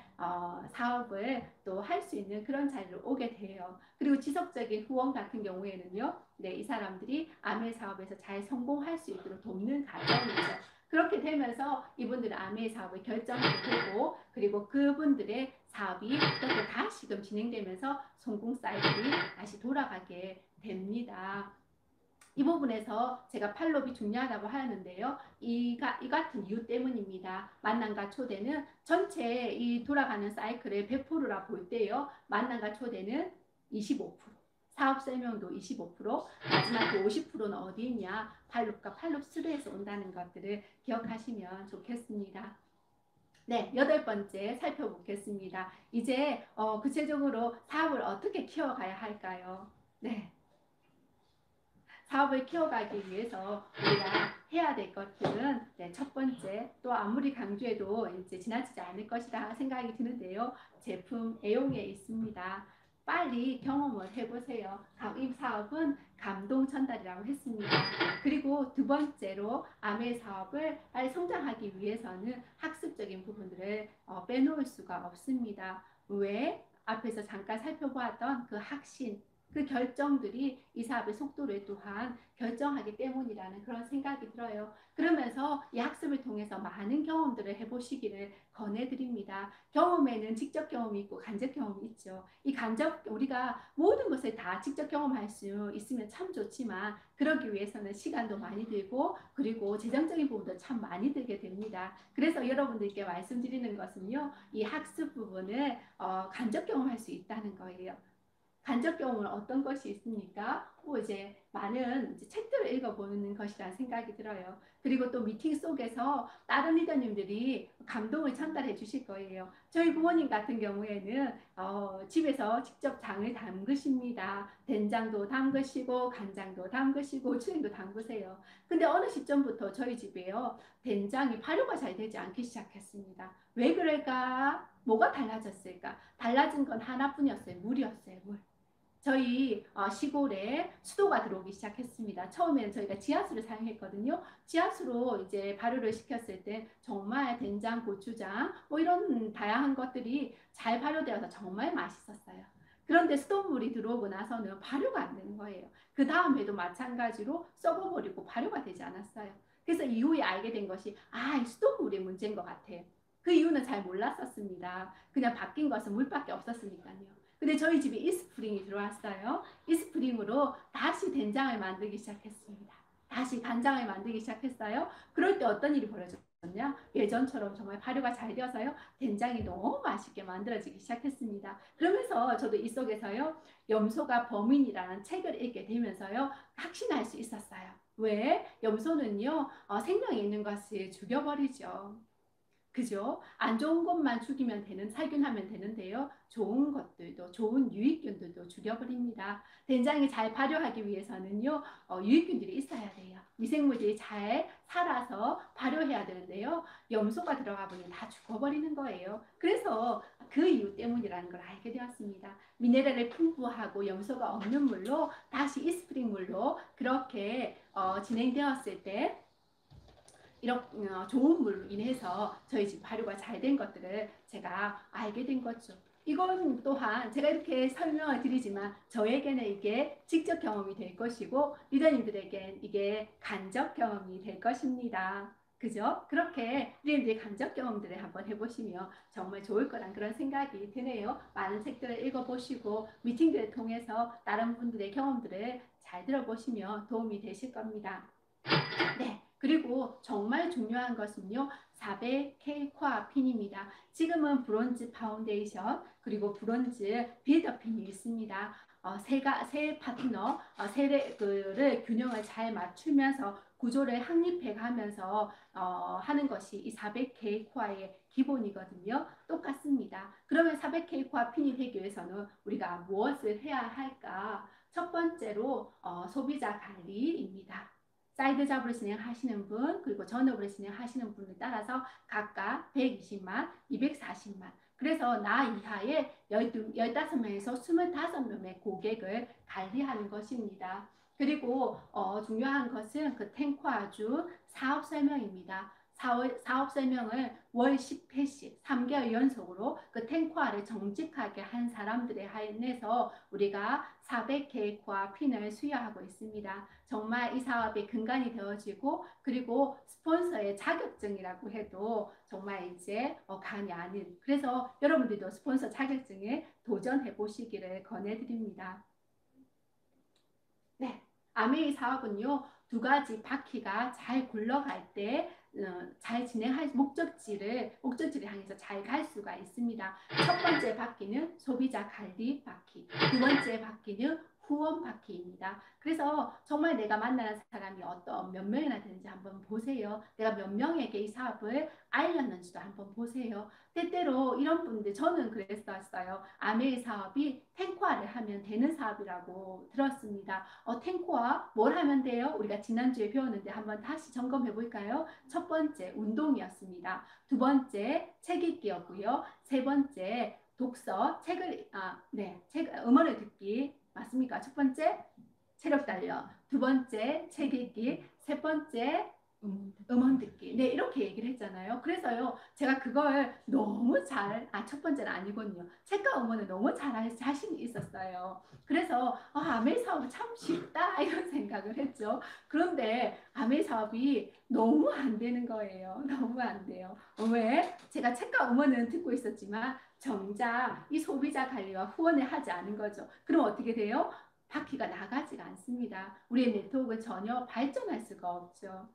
사업을 또 할 수 있는 그런 자리로 오게 돼요. 그리고 지속적인 후원 같은 경우에는요. 네, 이 사람들이 아메 사업에서 잘 성공할 수 있도록 돕는 과정이죠. 그렇게 되면서 이분들은 아메 사업을 결정하게 되고 그리고 그분들의 사업이 또 다시금 진행되면서 성공 사이클이 다시 돌아가게 됩니다. 이 부분에서 제가 팔로업이 중요하다고 하는데요. 이 같은 이유 때문입니다. 만남과 초대는 전체 이 돌아가는 사이클의 100%라 볼 때요. 만남과 초대는 25%, 사업 설명도 25%, 마지막 그 50%는 어디 있냐? 팔로업과 팔로업 스루에서 온다는 것들을 기억하시면 좋겠습니다. 네, 8번째 살펴보겠습니다. 이제 구체적으로 사업을 어떻게 키워가야 할까요? 네. 사업을 키워가기 위해서 우리가 해야 될 것들은 네, 첫 번째 또 아무리 강조해도 이제 지나치지 않을 것이다 생각이 드는데요. 제품 애용에 있습니다. 빨리 경험을 해보세요. 이 사업은 감동 전달이라고 했습니다. 그리고 두 번째로 아메 사업을 빨리 성장하기 위해서는 학습적인 부분들을 빼놓을 수가 없습니다. 왜? 앞에서 잠깐 살펴보았던 그 학신 그 결정들이 이 사업의 속도를 또한 결정하기 때문이라는 그런 생각이 들어요. 그러면서 이 학습을 통해서 많은 경험들을 해보시기를 권해드립니다. 경험에는 직접 경험이 있고 간접 경험이 있죠. 이 간접 우리가 모든 것을 다 직접 경험할 수 있으면 참 좋지만 그러기 위해서는 시간도 많이 들고 그리고 재정적인 부분도 참 많이 들게 됩니다. 그래서 여러분들께 말씀드리는 것은요. 이 학습 부분을 간접 경험할 수 있다는 거예요. 간접 경험은 어떤 것이 있습니까? 이제 많은 이제 책들을 읽어보는 것이라는 생각이 들어요. 그리고 또 미팅 속에서 다른 리더님들이 감동을 전달해 주실 거예요. 저희 부모님 같은 경우에는 집에서 직접 장을 담그십니다. 된장도 담그시고 간장도 담그시고 추행도 담그세요. 근데 어느 시점부터 저희 집에요. 된장이 발효가 잘 되지 않기 시작했습니다. 왜 그럴까? 뭐가 달라졌을까? 달라진 건 하나뿐이었어요. 물이었어요. 물. 저희 시골에 수도가 들어오기 시작했습니다. 처음에는 저희가 지하수를 사용했거든요. 지하수로 이제 발효를 시켰을 때 정말 된장, 고추장 뭐 이런 다양한 것들이 잘 발효되어서 정말 맛있었어요. 그런데 수돗물이 들어오고 나서는 발효가 안 되는 거예요. 그 다음에도 마찬가지로 썩어버리고 발효가 되지 않았어요. 그래서 이후에 알게 된 것이 이 수돗물이 문제인 것 같아요. 그 이유는 잘 몰랐었습니다. 그냥 바뀐 것은 물밖에 없었으니까요. 근데 저희 집에 이스프링이 들어왔어요. 이스프링으로 다시 된장을 만들기 시작했습니다. 다시 간장을 만들기 시작했어요. 그럴 때 어떤 일이 벌어졌냐? 예전처럼 정말 발효가 잘 되어서요. 된장이 너무 맛있게 만들어지기 시작했습니다. 그러면서 저도 이 속에서요. 염소가 범인이라는 책을 읽게 되면서요. 확신할 수 있었어요. 왜? 염소는요. 생명이 있는 것을 죽여버리죠. 그죠? 안 좋은 것만 죽이면 되는, 살균하면 되는데요. 좋은 것들도, 좋은 유익균들도 죽여버립니다. 된장이 잘 발효하기 위해서는요, 유익균들이 있어야 돼요. 미생물들이 잘 살아서 발효해야 되는데요. 염소가 들어가 보니 다 죽어버리는 거예요. 그래서 그 이유 때문이라는 걸 알게 되었습니다. 미네랄을 풍부하고 염소가 없는 물로 다시 이스프링 물로 그렇게 진행되었을 때 이런 좋은 물로 인해서 저희 집 발효가 잘 된 것들을 제가 알게 된 거죠. 이건 또한 제가 이렇게 설명을 드리지만 저에게는 이게 직접 경험이 될 것이고 리더님들에겐 이게 간접 경험이 될 것입니다. 그죠? 그렇게 리더님들의 간접 경험들을 한번 해보시면 정말 좋을 거란 그런 생각이 드네요. 많은 책들을 읽어보시고 미팅들을 통해서 다른 분들의 경험들을 잘 들어보시면 도움이 되실 겁니다. 네. 그리고 정말 중요한 것은요. 400K 코어 핀입니다. 지금은 브론즈 파운데이션 그리고 브론즈 빌더 핀이 있습니다. 세 파트너, 세를 균형을 잘 맞추면서 구조를 확립해 가면서 하는 것이 이 400K 코어의 기본이거든요. 똑같습니다. 그러면 400K 코어 핀이 되기 위해서는 우리가 무엇을 해야 할까? 첫 번째로 소비자 관리입니다. 사이드 잡으로 진행하시는 분 그리고 전업으로 진행하시는 분에 따라서 각각 120만, 240만 그래서 나 이하의 15명에서 25명의 고객을 관리하는 것입니다. 그리고 중요한 것은 그 탱커아주 사업 설명입니다. 사업 설명을 월 10회씩 3개월 연속으로 그 탱커아를 정직하게 한 사람들에 한해서 우리가 400K 코아 핀을 수여하고 있습니다. 정말 이 사업의 근간이 되어지고 그리고 스폰서의 자격증이라고 해도 정말 이제 간이 아닌 그래서 여러분들도 스폰서 자격증에 도전해 보시기를 권해드립니다. 네, 아메이 사업은요 2가지 바퀴가 잘 굴러갈 때 잘 진행할 목적지를 향해서 잘 갈 수가 있습니다. 첫 번째 바퀴는 소비자 관리 바퀴, 두 번째 바퀴는 후원 바퀴입니다. 그래서 정말 내가 만나는 사람이 몇 명이나 되는지 한번 보세요. 내가 몇 명에게 이 사업을 알렸는지도 한번 보세요. 때때로 이런 분들 저는 그랬었어요. 아메이 사업이 탱코아를 하면 되는 사업이라고 들었습니다. 탱코아 뭘 하면 돼요? 우리가 지난주에 배웠는데 한번 다시 점검해 볼까요? 첫 번째 운동이었습니다. 두 번째 책 읽기였고요. 세 번째 독서 음원을 듣기 맞습니까? 첫 번째 체력 단련, 두 번째 책 읽기, 세 번째 음원 듣기. 네, 이렇게 얘기를 했잖아요. 그래서요, 제가 그걸 너무 첫 번째는 아니거든요. 책과 음원을 너무 잘할 자신이 있었어요. 그래서, 아메이 사업이 참 쉽다, 이런 생각을 했죠. 그런데 아메이 사업이 너무 안 되는 거예요. 너무 안 돼요. 왜? 제가 책과 음원은 듣고 있었지만, 정작 이 소비자 관리와 후원을 하지 않은 거죠. 그럼 어떻게 돼요? 바퀴가 나가지가 않습니다. 우리의 네트워크는 전혀 발전할 수가 없죠.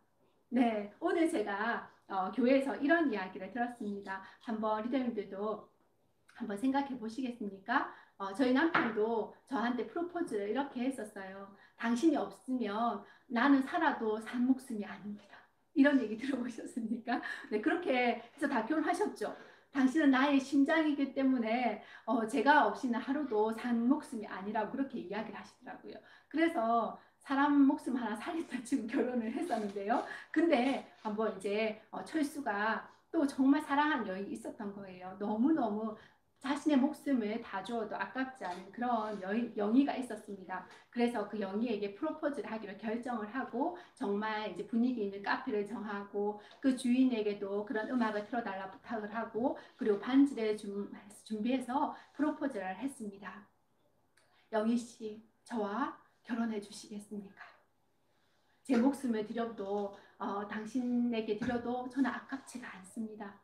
네, 오늘 제가 교회에서 이런 이야기를 들었습니다. 한번 리더님들도 한번 생각해 보시겠습니까? 저희 남편도 저한테 프로포즈를 이렇게 했었어요. 당신이 없으면 나는 살아도 산 목숨이 아닙니다. 이런 얘기 들어보셨습니까? 네, 그렇게 해서 다 결혼하셨죠. 당신은 나의 심장이기 때문에 제가 없이는 하루도 산 목숨이 아니라고 그렇게 이야기를 하시더라고요. 그래서 사람 목숨 하나 살리다 지금 결혼을 했었는데요. 근데 한번 이제 철수가 또 정말 사랑하는 여인이 있었던 거예요. 너무너무 자신의 목숨을 다 주어도 아깝지 않은 그런 영희가 있었습니다. 그래서 그 영희에게 프로포즈를 하기로 결정을 하고 정말 이제 분위기 있는 카페를 정하고 그 주인에게도 그런 음악을 틀어달라 부탁을 하고 그리고 반지를 준비해서 프로포즈를 했습니다. 영희 씨, 저와 결혼해 주시겠습니까? 제 목숨을 드려도 당신에게 드려도 저는 아깝지가 않습니다.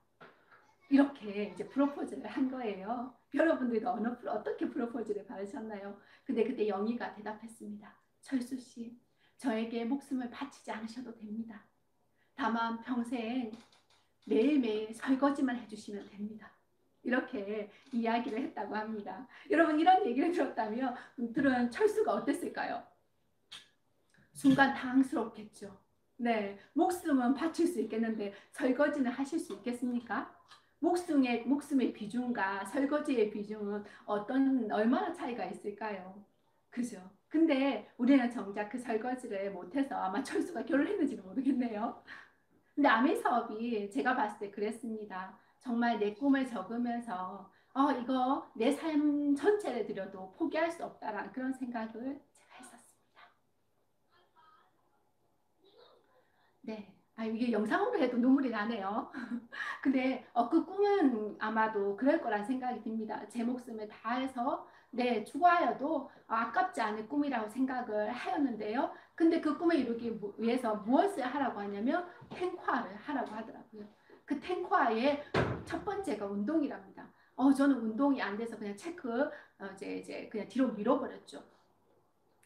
이렇게 이제 프로포즈를 한 거예요. 여러분들도 어떻게 프로포즈를 받으셨나요? 근데 그때 영희가 대답했습니다. 철수 씨, 저에게 목숨을 바치지 않으셔도 됩니다. 다만 평생 매일매일 설거지만 해주시면 됩니다. 이렇게 이야기를 했다고 합니다. 여러분 이런 얘기를 들었다면 들은 철수가 어땠을까요? 순간 당황스럽겠죠. 네, 목숨은 바칠 수 있겠는데 설거지는 하실 수 있겠습니까? 목숨의 비중과 설거지의 비중은 얼마나 차이가 있을까요? 그죠? 근데 우리는 정작 그 설거지를 못해서 아마 철수가 결혼했는지는 모르겠네요. 근데 아메 사업이 제가 봤을 때 그랬습니다. 정말 내 꿈을 적으면서 이거 내 삶 전체를 들여도 포기할 수 없다라는 그런 생각을 제가 했었습니다. 네. 이게 영상으로 해도 눈물이 나네요. 근데 그 꿈은 아마도 그럴 거란 생각이 듭니다. 제 목숨을 다해서 네, 죽어야도 아깝지 않을 꿈이라고 생각을 하였는데요. 근데 그 꿈을 이루기 위해서 무엇을 하라고 하냐면 탱화를 하라고 하더라고요. 그 탱화의 첫 번째가 운동이랍니다. 저는 운동이 안 돼서 그냥 이제 그냥 뒤로 밀어버렸죠.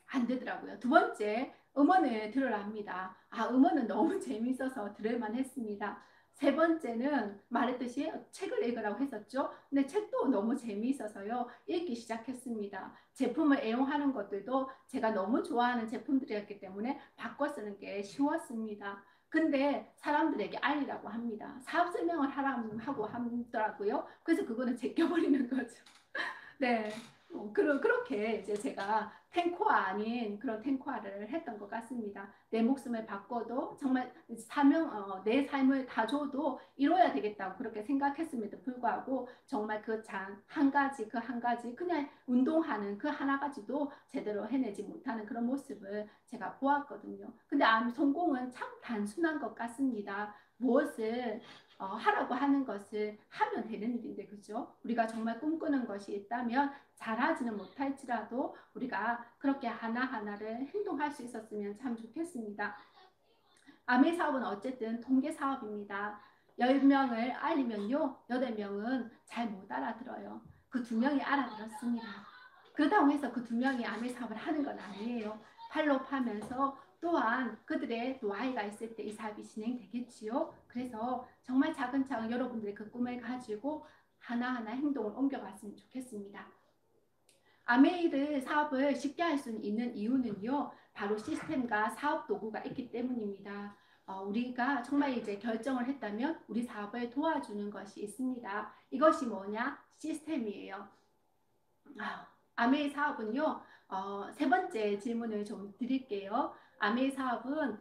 안 되더라고요. 두 번째 음원을 들으라 합니다. 음원은 너무 재밌어서 들을만 했습니다. 세 번째는 말했듯이 책을 읽으라고 했었죠. 근데 책도 너무 재미있어서요. 읽기 시작했습니다. 제품을 애용하는 것들도 제가 너무 좋아하는 제품들이었기 때문에 바꿔 쓰는 게 쉬웠습니다. 근데 사람들에게 알리라고 합니다. 사업 설명을 하라고 하더라고요. 그래서 그거는 제껴버리는 거죠. 네. 그렇게 이제 제가 탱코아 아닌 그런 탱코아를 했던 것 같습니다. 내 목숨을 바꿔도 정말 내 삶을 다 줘도 이뤄야 되겠다고 그렇게 생각했음에도 불구하고 정말 한 가지, 그 한 가지, 그냥 운동하는 그 하나가지도 제대로 해내지 못하는 그런 모습을 제가 보았거든요. 근데 성공은 참 단순한 것 같습니다. 무엇을 하라고 하는 것을 하면 되는 일인데, 그죠? 우리가 정말 꿈꾸는 것이 있다면 잘하지는 못할지라도 우리가 그렇게 하나하나를 행동할 수 있었으면 참 좋겠습니다. 아메 사업은 어쨌든 통계 사업입니다. 10명을 알리면요, 8명은 잘 못 알아들어요. 그 2명이 알아들었습니다. 그렇다고 해서 그 2명이 아메 사업을 하는 건 아니에요. 팔로우하면서 또한 그들의 노하이가 있을 때 이 사업이 진행되겠지요. 그래서 정말 차근차근 여러분들의 그 꿈을 가지고 하나하나 행동을 옮겨갔으면 좋겠습니다. 아메이드 사업을 쉽게 할 수 있는 이유는요, 바로 시스템과 사업 도구가 있기 때문입니다. 우리가 정말 이제 결정을 했다면 우리 사업을 도와주는 것이 있습니다. 이것이 뭐냐? 시스템이에요. 아메이 사업은요, 세 번째 질문을 좀 드릴게요. 아메이 사업은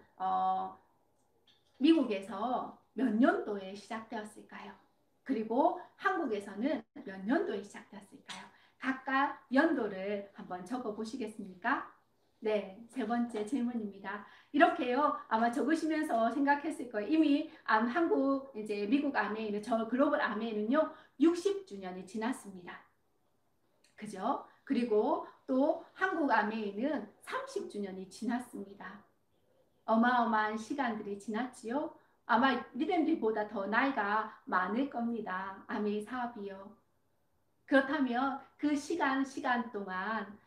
미국에서 몇 년도에 시작되었을까요? 그리고 한국에서는 몇 년도에 시작되었을까요? 각각 연도를 한번 적어 보시겠습니까? 네, 세 번째 질문입니다. 이렇게요, 아마 적으시면서 생각했을 거예요. 이미 미국 아메이는, 저 글로벌 아메이는요, 60주년이 지났습니다. 그죠? 그리고 또 한국 아메이는 30주년이 지났습니다. 어마어마한 시간들이 지났지요. 아마 리듬들보다 더 나이가 많을 겁니다. 아메이 사업이요. 그렇다면 그 시간 동안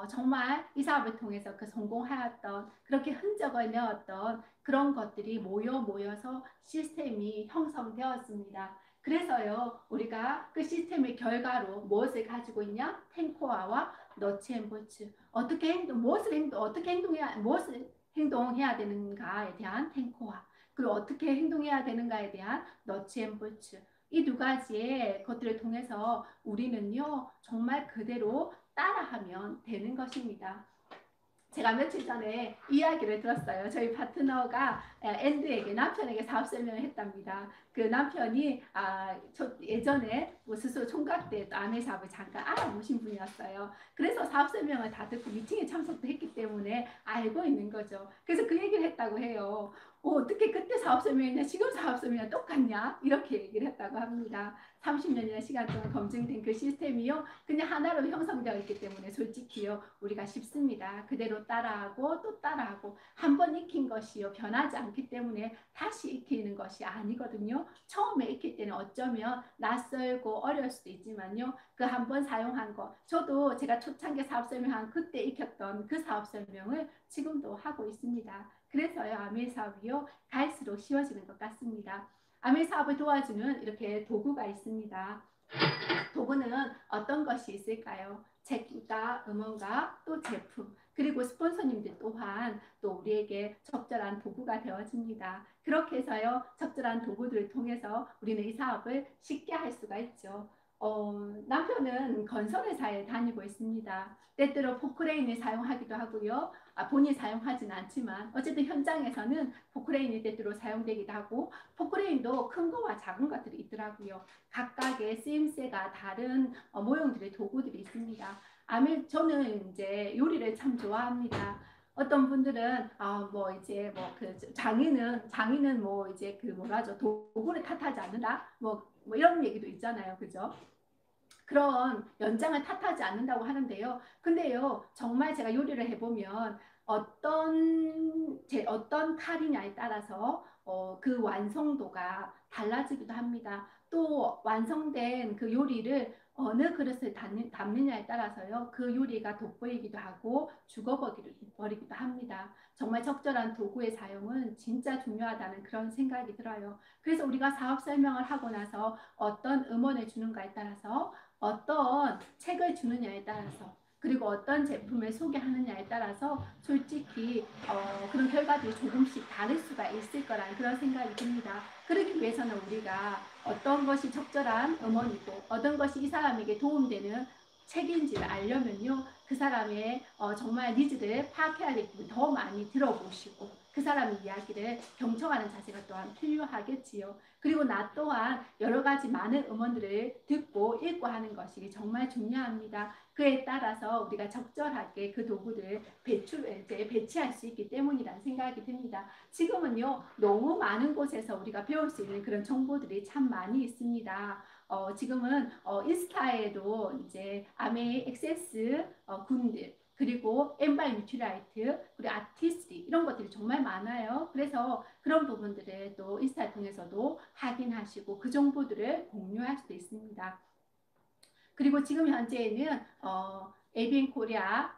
정말 이 사업을 통해서 그 성공하였던, 그렇게 흔적을 내었던 그런 것들이 모여서 시스템이 형성되었습니다. 그래서요, 우리가 그 시스템의 결과로 무엇을 가지고 있냐? 탱코아와 너츠앤볼츠. 무엇을 행동해야 되는가에 대한 탱코아. 그리고 어떻게 행동해야 되는가에 대한 너츠앤볼츠. 이 두 가지의 것들을 통해서 우리는요, 정말 그대로 따라하면 되는 것입니다. 제가 며칠 전에 이야기를 들었어요. 저희 파트너가 앤드에게, 남편에게 사업 설명을 했답니다. 그 남편이 예전에 스스로 총각 때 아내 사업을 잠깐 알아보신 분이었어요. 그래서 사업 설명을 다 듣고 미팅에 참석도 했기 때문에 알고 있는 거죠. 그래서 그 얘기를 했다고 해요. 어떻게 그때 사업 설명이냐 지금 사업 설명이냐 똑같냐 이렇게 얘기를 했다고 합니다. 30년이나 시간 동안 검증된 그 시스템이요, 그냥 하나로 형성되어 있기 때문에 솔직히요, 우리가 쉽습니다. 그대로 따라하고 또 따라하고, 한 번 익힌 것이요 변하지 않기 때문에 다시 익히는 것이 아니거든요. 처음에 익힐 때는 어쩌면 낯설고 어려울 수도 있지만요, 그 한 번 사용한 거, 저도 제가 초창기 사업 설명한 그때 익혔던 그 사업 설명을 지금도 하고 있습니다. 그래서요, 아메 사업이요 갈수록 쉬워지는 것 같습니다. 아메 사업을 도와주는 이렇게 도구가 있습니다. 도구는 어떤 것이 있을까요? 책과 음원과 또 제품, 그리고 스폰서님들 또한 또 우리에게 적절한 도구가 되어집니다. 그렇게 해서요, 적절한 도구들을 통해서 우리는 이 사업을 쉽게 할 수가 있죠. 남편은 건설회사에 다니고 있습니다. 때때로 포크레인을 사용하기도 하고요. 본인이 사용하진 않지만 어쨌든 현장에서는 포크레인이 때때로 사용되기도 하고, 포크레인도 큰 거와 작은 것들이 있더라고요. 각각의 쓰임새가 다른 모형들의 도구들이 있습니다. 저는 이제 요리를 참 좋아합니다. 어떤 분들은 장인은 뭐 이제 그 뭐라죠, 도구를 탓하지 않는다 뭐 이런 얘기도 있잖아요. 그죠? 그런 연장을 탓하지 않는다고 하는데요. 근데요, 정말 제가 요리를 해보면 어떤 칼이냐에 따라서 그 완성도가 달라지기도 합니다. 또 완성된 그 요리를 어느 그릇을 담느냐에 따라서요, 그 요리가 돋보이기도 하고 죽어버리기도 합니다. 정말 적절한 도구의 사용은 진짜 중요하다는 그런 생각이 들어요. 그래서 우리가 사업 설명을 하고 나서 어떤 음원을 주는가에 따라서, 어떤 책을 주느냐에 따라서, 그리고 어떤 제품을 소개하느냐에 따라서 솔직히 그런 결과들이 조금씩 다를 수가 있을 거라는 그런 생각이 듭니다. 그러기 위해서는 우리가 어떤 것이 적절한 음원이고 어떤 것이 이 사람에게 도움되는 책인지를 알려면요, 그 사람의 정말 니즈를 파악해야 되기 때문에 더 많이 들어보시고 그 사람의 이야기를 경청하는 자세가 또한 필요하겠지요. 그리고 나 또한 여러 가지 많은 음원들을 듣고 읽고 하는 것이 정말 중요합니다. 그에 따라서 우리가 적절하게 그 도구를 배치할 수 있기 때문이라는 생각이 듭니다. 지금은요, 너무 많은 곳에서 우리가 배울 수 있는 그런 정보들이 참 많이 있습니다. 지금은 인스타에도 이제 아메이 액세스 군들, 그리고 엠발 유틸라이트, 그리고 아티스트 이런 것들이 정말 많아요. 그래서 그런 부분들을 또 인스타 통해서도 확인하시고 그 정보들을 공유할 수도 있습니다. 그리고 지금 현재는 ABN 코리아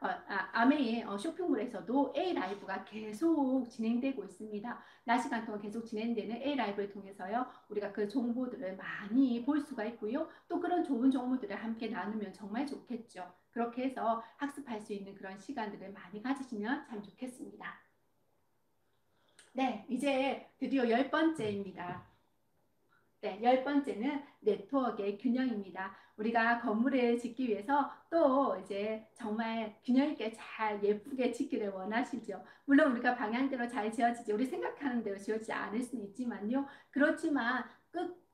아메이 쇼핑몰에서도 A 라이브가 계속 진행되고 있습니다. 낮 시간 동안 계속 진행되는 A 라이브를 통해서요, 우리가 그 정보들을 많이 볼 수가 있고요. 또 그런 좋은 정보들을 함께 나누면 정말 좋겠죠. 그렇게 해서 학습할 수 있는 그런 시간들을 많이 가지시면 참 좋겠습니다. 네, 이제 드디어 10번째입니다. 네, 10번째는 네트워크의 균형입니다. 우리가 건물을 짓기 위해서 또 이제 정말 균형 있게 잘 예쁘게 짓기를 원하시죠. 물론 우리가 방향대로 잘 지어지지, 우리 생각하는 대로 지어지지 않을 수는 있지만요. 그렇지만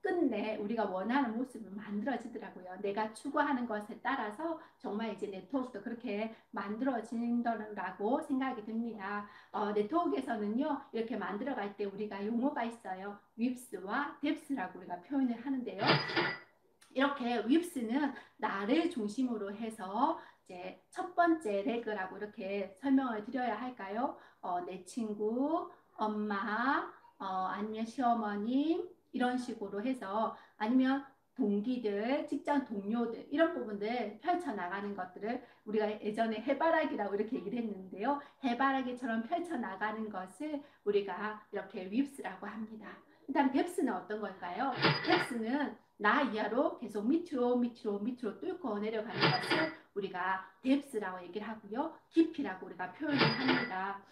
끝내 우리가 원하는 모습을 만들어지더라고요. 내가 추구하는 것에 따라서 정말 이제 네트워크도 그렇게 만들어진다고 생각이 듭니다. 네트워크에서는요, 이렇게 만들어갈 때 우리가 용어가 있어요. 윕스와 뎁스라고 우리가 표현을 하는데요. 이렇게 윕스는 나를 중심으로 해서 이제 첫 번째 레그라고 이렇게 설명을 드려야 할까요? 내 친구, 엄마, 아니면 시어머님 이런 식으로 해서, 아니면 동기들, 직장 동료들 이런 부분들 펼쳐나가는 것들을 우리가 예전에 해바라기라고 이렇게 얘기를 했는데요. 해바라기처럼 펼쳐나가는 것을 우리가 이렇게 윕스라고 합니다. 일단 뎁스는 어떤 걸까요? 뎁스는 나 이하로 계속 밑으로 뚫고 내려가는 것을 우리가 뎁스라고 얘기를 하고요. 깊이라고 우리가 표현을 합니다.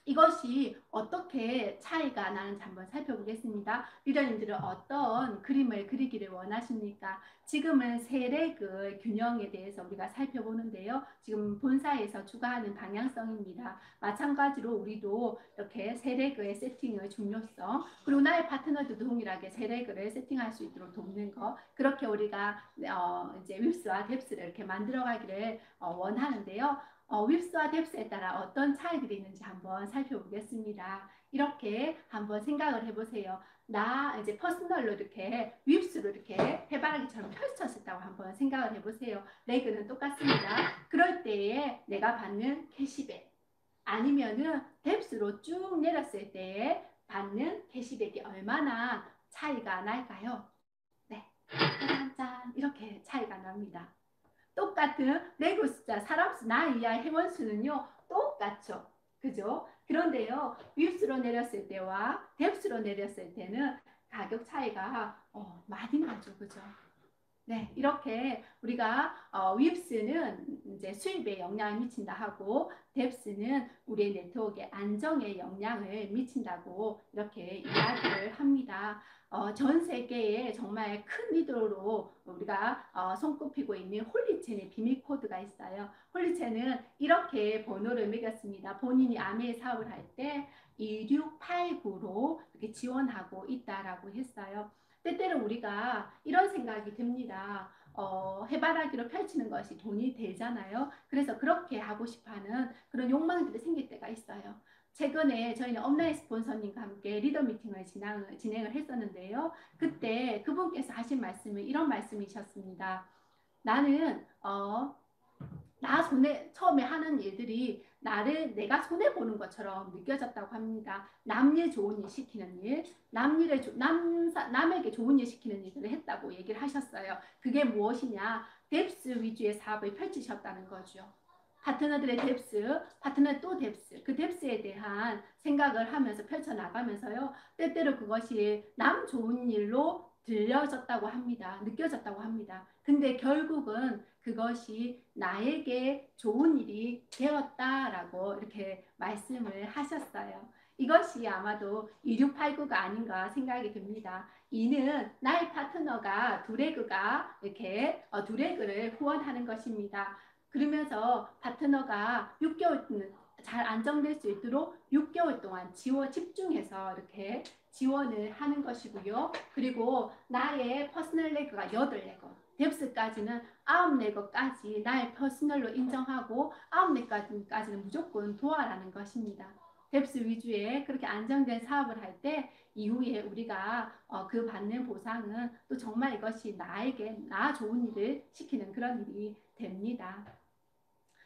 이것이 어떻게 차이가 나는지 한번 살펴보겠습니다. 리더님들은 어떤 그림을 그리기를 원하십니까? 지금은 세력의 균형에 대해서 우리가 살펴보는데요. 지금 본사에서 추구하는 방향성입니다. 마찬가지로 우리도 이렇게 세력의 세팅의 중요성, 그리고 나의 파트너도 동일하게 세력을 세팅할 수 있도록 돕는 것, 그렇게 우리가 이제 윕스와 뎁스를 이렇게 만들어가기를 원하는데요. 윕스와 뎁스에 따라 어떤 차이들이 있는지 한번 살펴보겠습니다. 이렇게 한번 생각을 해보세요. 나 이제 퍼스널로 이렇게 윕스로 이렇게 해바라기처럼 펼쳤었다고 한번 생각을 해보세요. 레그는 똑같습니다. 그럴 때에 내가 받는 캐시백, 아니면은 뎁스로 쭉 내렸을 때에 받는 캐시백이 얼마나 차이가 날까요? 네, 짠짠 이렇게 차이가 납니다. 똑같은 레고 숫자, 사람 수, 나 이하의 회원 수는요, 똑같죠. 그죠? 그런데요, 윕스로 내렸을 때와 뎁스로 내렸을 때는 가격 차이가 많이 나죠. 그죠? 네, 이렇게 우리가 윕스는 이제 수입에 영향을 미친다 하고 뎁스는 우리의 네트워크의 안정에 영향을 미친다고 이렇게 이야기를 합니다. 전 세계에 정말 큰 리더로 우리가 손꼽히고 있는 홀리첸의 비밀 코드가 있어요. 홀리첸은 이렇게 번호를 매겼습니다. 본인이 아메 사업을 할 때 2689로 이렇게 지원하고 있다라고 했어요. 때때로 우리가 이런 생각이 듭니다. 해바라기로 펼치는 것이 돈이 되잖아요. 그래서 그렇게 하고 싶어하는 그런 욕망들이 생길 때가 있어요. 최근에 저희는 업라인 스폰서님과 함께 리더 미팅을 진행을 했었는데요. 그때 그분께서 하신 말씀은 이런 말씀이셨습니다. 나는 나 손에 처음에 하는 일들이 내가 손해 보는 것처럼 느껴졌다고 합니다. 남일 좋은 일 시키는 일, 남에게 좋은 일 시키는 일들을 했다고 얘기를 하셨어요. 그게 무엇이냐? 뎁스 위주의 사업을 펼치셨다는 거죠. 파트너들의 뎁스, 파트너 또 뎁스, 그 뎁스에 대한 생각을 하면서 펼쳐나가면서요. 때때로 그것이 남 좋은 일로 들려졌다고 합니다. 느껴졌다고 합니다. 근데 결국은 그것이 나에게 좋은 일이 되었다라고 이렇게 말씀을 하셨어요. 이것이 아마도 2689가 아닌가 생각이 듭니다. 이는 나의 파트너가 두레그가 이렇게 두레그를 후원하는 것입니다. 그러면서 파트너가 6개월 잘 안정될 수 있도록 6개월 동안 집중해서 이렇게 지원을 하는 것이고요. 그리고 나의 퍼스널 레그가 8레그, 뎁스까지는 9레그까지 나의 퍼스널로 인정하고 9레그까지는 무조건 도와라는 것입니다. 뎁스 위주의 그렇게 안정된 사업을 할 때 이후에 우리가 그 받는 보상은 또 정말 이것이 나 좋은 일을 시키는 그런 일이 됩니다.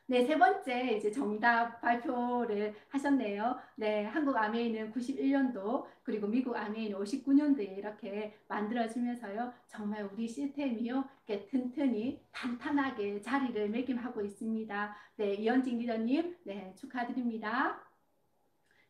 네, 세 번째 이제 정답 발표를 하셨네요. 네, 한국 아메이는 91년도 그리고 미국 아메이는 59년도에 이렇게 만들어지면서요. 정말 우리 시스템이요. 이렇게 튼튼히 탄탄하게 자리를 매김하고 있습니다. 네, 이현진 리더님, 네, 축하드립니다.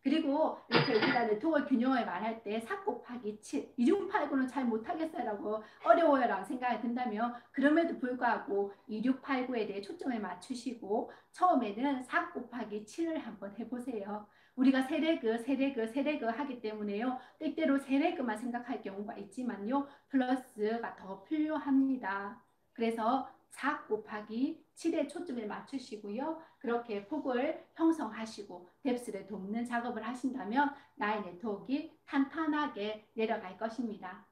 그리고 이렇게 우리가 네트워크 균형을 말할 때 4 곱하기 7, 2689는 잘 못하겠어요라고 어려워요라고 생각이 든다면 그럼에도 불구하고 2689에 대해 초점을 맞추시고 처음에는 4 곱하기 7을 한번 해보세요. 우리가 세레그 하기 때문에요. 때때로 세레그만 생각할 경우가 있지만요. 플러스가 더 필요합니다. 그래서 4 곱하기 7에 초점을 맞추시고요. 그렇게 폭을 형성하시고 뎁스를 돕는 작업을 하신다면 나의 네트워크가 탄탄하게 내려갈 것입니다.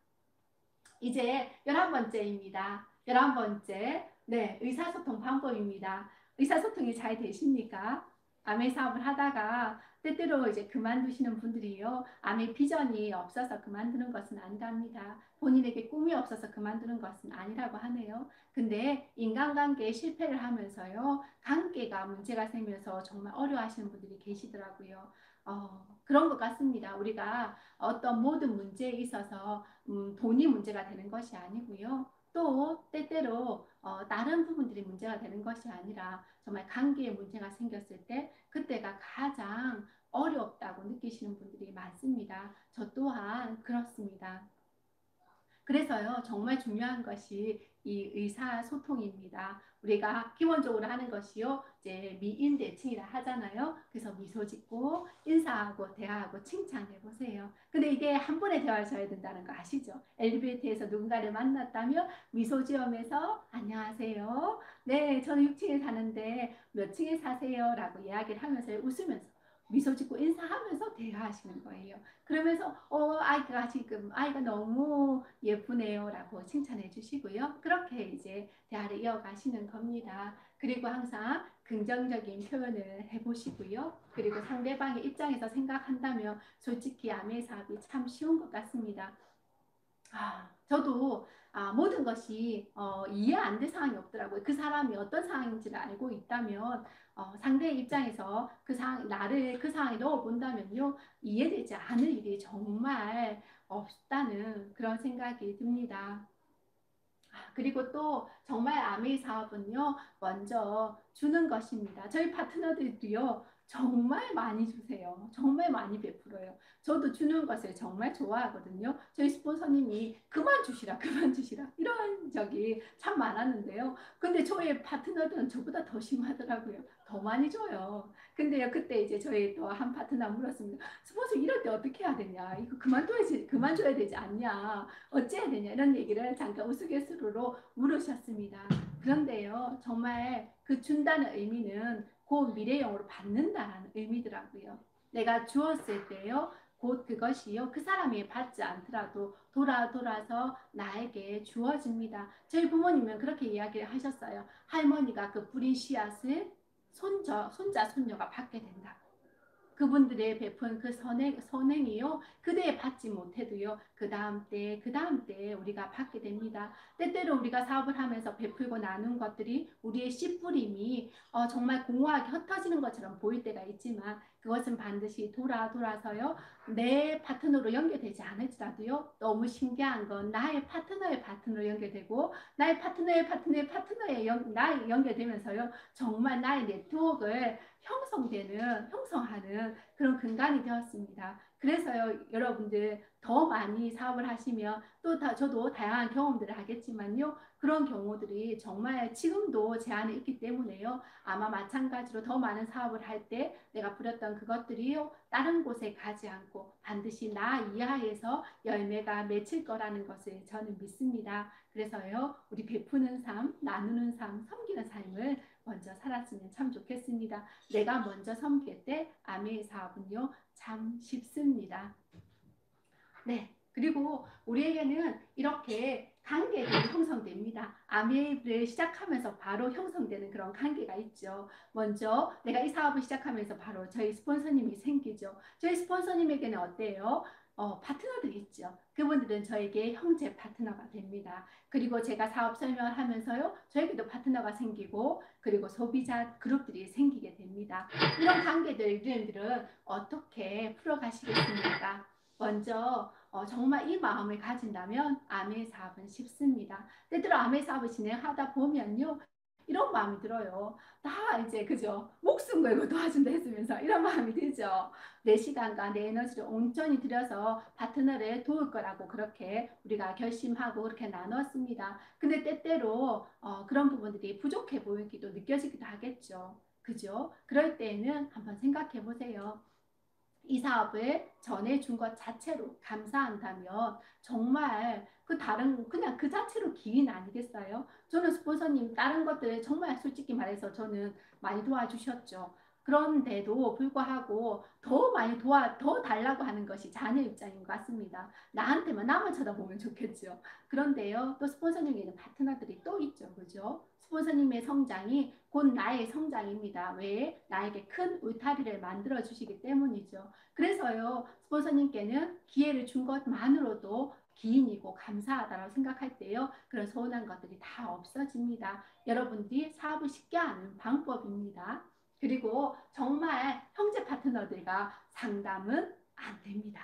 이제 11번째입니다. 11번째, 네, 의사소통 방법입니다. 의사소통이 잘 되십니까? 아메 사업을 하다가 때때로 이제 그만두시는 분들이요. 아메 비전이 없어서 그만두는 것은 아니랍니다. 본인에게 꿈이 없어서 그만두는 것은 아니라고 하네요. 근데 인간관계에 실패를 하면서요. 관계가 문제가 생겨서 정말 어려워하시는 분들이 계시더라고요. 그런 것 같습니다. 우리가 어떤 모든 문제에 있어서 돈이 문제가 되는 것이 아니고요. 또 때때로 다른 부분들이 문제가 되는 것이 아니라 정말 관계에 문제가 생겼을 때 그때가 가장 어렵다고 느끼시는 분들이 많습니다. 저 또한 그렇습니다. 그래서요, 정말 중요한 것이 이 의사소통입니다. 우리가 기본적으로 하는 것이요, 이제 미인대칭이라 하잖아요. 그래서 미소 짓고 인사하고 대화하고 칭찬해 보세요. 근데 이게 한 번에 대화하셔야 된다는 거 아시죠? 엘리베이터에서 누군가를 만났다면 미소 지으면서 안녕하세요. 네, 저는 6층에 사는데 몇 층에 사세요? 라고 이야기를 하면서 웃으면서 미소 짓고 인사하면서 대화하시는 거예요. 그러면서 아이가 너무 예쁘네요라고 칭찬해 주시고요. 그렇게 이제 대화를 이어가시는 겁니다. 그리고 항상 긍정적인 표현을 해보시고요. 그리고 상대방의 입장에서 생각한다면 솔직히 아메 사업이 참 쉬운 것 같습니다. 저도 모든 것이 이해 안 될 상황이 없더라고요. 그 사람이 어떤 상황인지를 알고 있다면 상대의 입장에서 나를 그 상황에 넣어본다면요. 이해되지 않을 일이 정말 없다는 그런 생각이 듭니다. 그리고 또 정말 아메이 사업은요. 먼저 주는 것입니다. 저희 파트너들도요. 정말 많이 주세요. 정말 많이 베풀어요. 저도 주는 것을 정말 좋아하거든요. 저희 스폰서님이 그만 주시라, 그만 주시라 이런 적이 참 많았는데요. 근데 저희 파트너들은 저보다 더 심하더라고요. 더 많이 줘요. 근데요, 그때 이제 저희 또 한 파트너 물었습니다. 스폰서 이럴 때 어떻게 해야 되냐? 이거 그만둬야 되지 않냐? 어찌해야 되냐? 이런 얘기를 잠깐 우스갯소리로 물으셨습니다. 그런데요, 정말 그 준다는 의미는 곧 미래형으로 받는다는 의미더라고요. 내가 주었을 때요, 곧 그것이요, 그 사람이 받지 않더라도 돌아서 나에게 주어집니다. 저희 부모님은 그렇게 이야기를 하셨어요. 할머니가 그 뿌린 씨앗을 손자, 손녀가 받게 된다고. 그분들의 베푼 그 선행이요. 그대에 받지 못해도요. 그 다음 때, 그 다음 때 우리가 받게 됩니다. 때때로 우리가 사업을 하면서 베풀고 나눈 것들이 우리의 씨뿌림이 정말 공허하게 흩어지는 것처럼 보일 때가 있지만 그것은 반드시 돌아서요. 내 파트너로 연결되지 않을지라도요. 너무 신기한 건 나의 파트너의 파트너로 연결되고 나의 파트너의 나의 연결되면서요. 정말 나의 네트워크를 형성하는 그런 근간이 되었습니다. 그래서요, 여러분들 더 많이 사업을 하시면 저도 다양한 경험들을 하겠지만요. 그런 경우들이 정말 지금도 제 안에 있기 때문에요. 아마 마찬가지로 더 많은 사업을 할 때 내가 부렸던 그것들이요. 다른 곳에 가지 않고 반드시 나 이하에서 열매가 맺힐 거라는 것을 저는 믿습니다. 그래서요. 우리 베푸는 삶, 나누는 삶, 섬기는 삶을 먼저 살았으면 참 좋겠습니다. 내가 먼저 섬길 때 아메의 사업은요. 참 쉽습니다. 네. 그리고 우리에게는 이렇게 관계들이 형성됩니다. 아메이를 시작하면서 바로 형성되는 그런 관계가 있죠. 먼저 내가 이 사업을 시작하면서 바로 저희 스폰서님이 생기죠. 저희 스폰서님에게는 어때요? 파트너들이 있죠. 그분들은 저에게 형제 파트너가 됩니다. 그리고 제가 사업 설명을 하면서요. 저에게도 파트너가 생기고 그리고 소비자 그룹들이 생기게 됩니다. 이런 관계들은 어떻게 풀어가시겠습니까? 먼저 정말 이 마음을 가진다면 아메 사업은 쉽습니다. 때때로 아메 사업을 진행하다 보면요. 이런 마음이 들어요. 다 이제 그죠? 목숨 걸고 도와준다 했으면서 이런 마음이 들죠. 내 시간과 내 에너지를 온전히 들여서 파트너를 도울 거라고 그렇게 우리가 결심하고 그렇게 나눴습니다. 근데 때때로 그런 부분들이 부족해 보이기도 느껴지기도 하겠죠. 그죠? 그럴 때에는 한번 생각해 보세요. 이 사업을 전해준 것 자체로 감사한다면 정말 그냥 그 자체로 기인 아니겠어요? 저는 스폰서님 다른 것들 정말 솔직히 말해서 저는 많이 도와주셨죠. 그런데도 불구하고 더 달라고 하는 것이 자녀 입장인 것 같습니다. 나만 쳐다보면 좋겠죠. 그런데요, 또 스폰서님에게는 파트너들이 또 있죠. 그죠? 스폰서님의 성장이 곧 나의 성장입니다. 왜? 나에게 큰 울타리를 만들어 주시기 때문이죠. 그래서요, 스폰서님께는 기회를 준 것만으로도 기인이고 감사하다고 생각할 때요, 그런 서운한 것들이 다 없어집니다. 여러분들이 사업을 쉽게 하는 방법입니다. 그리고 정말 형제 파트너들과 상담은 안 됩니다.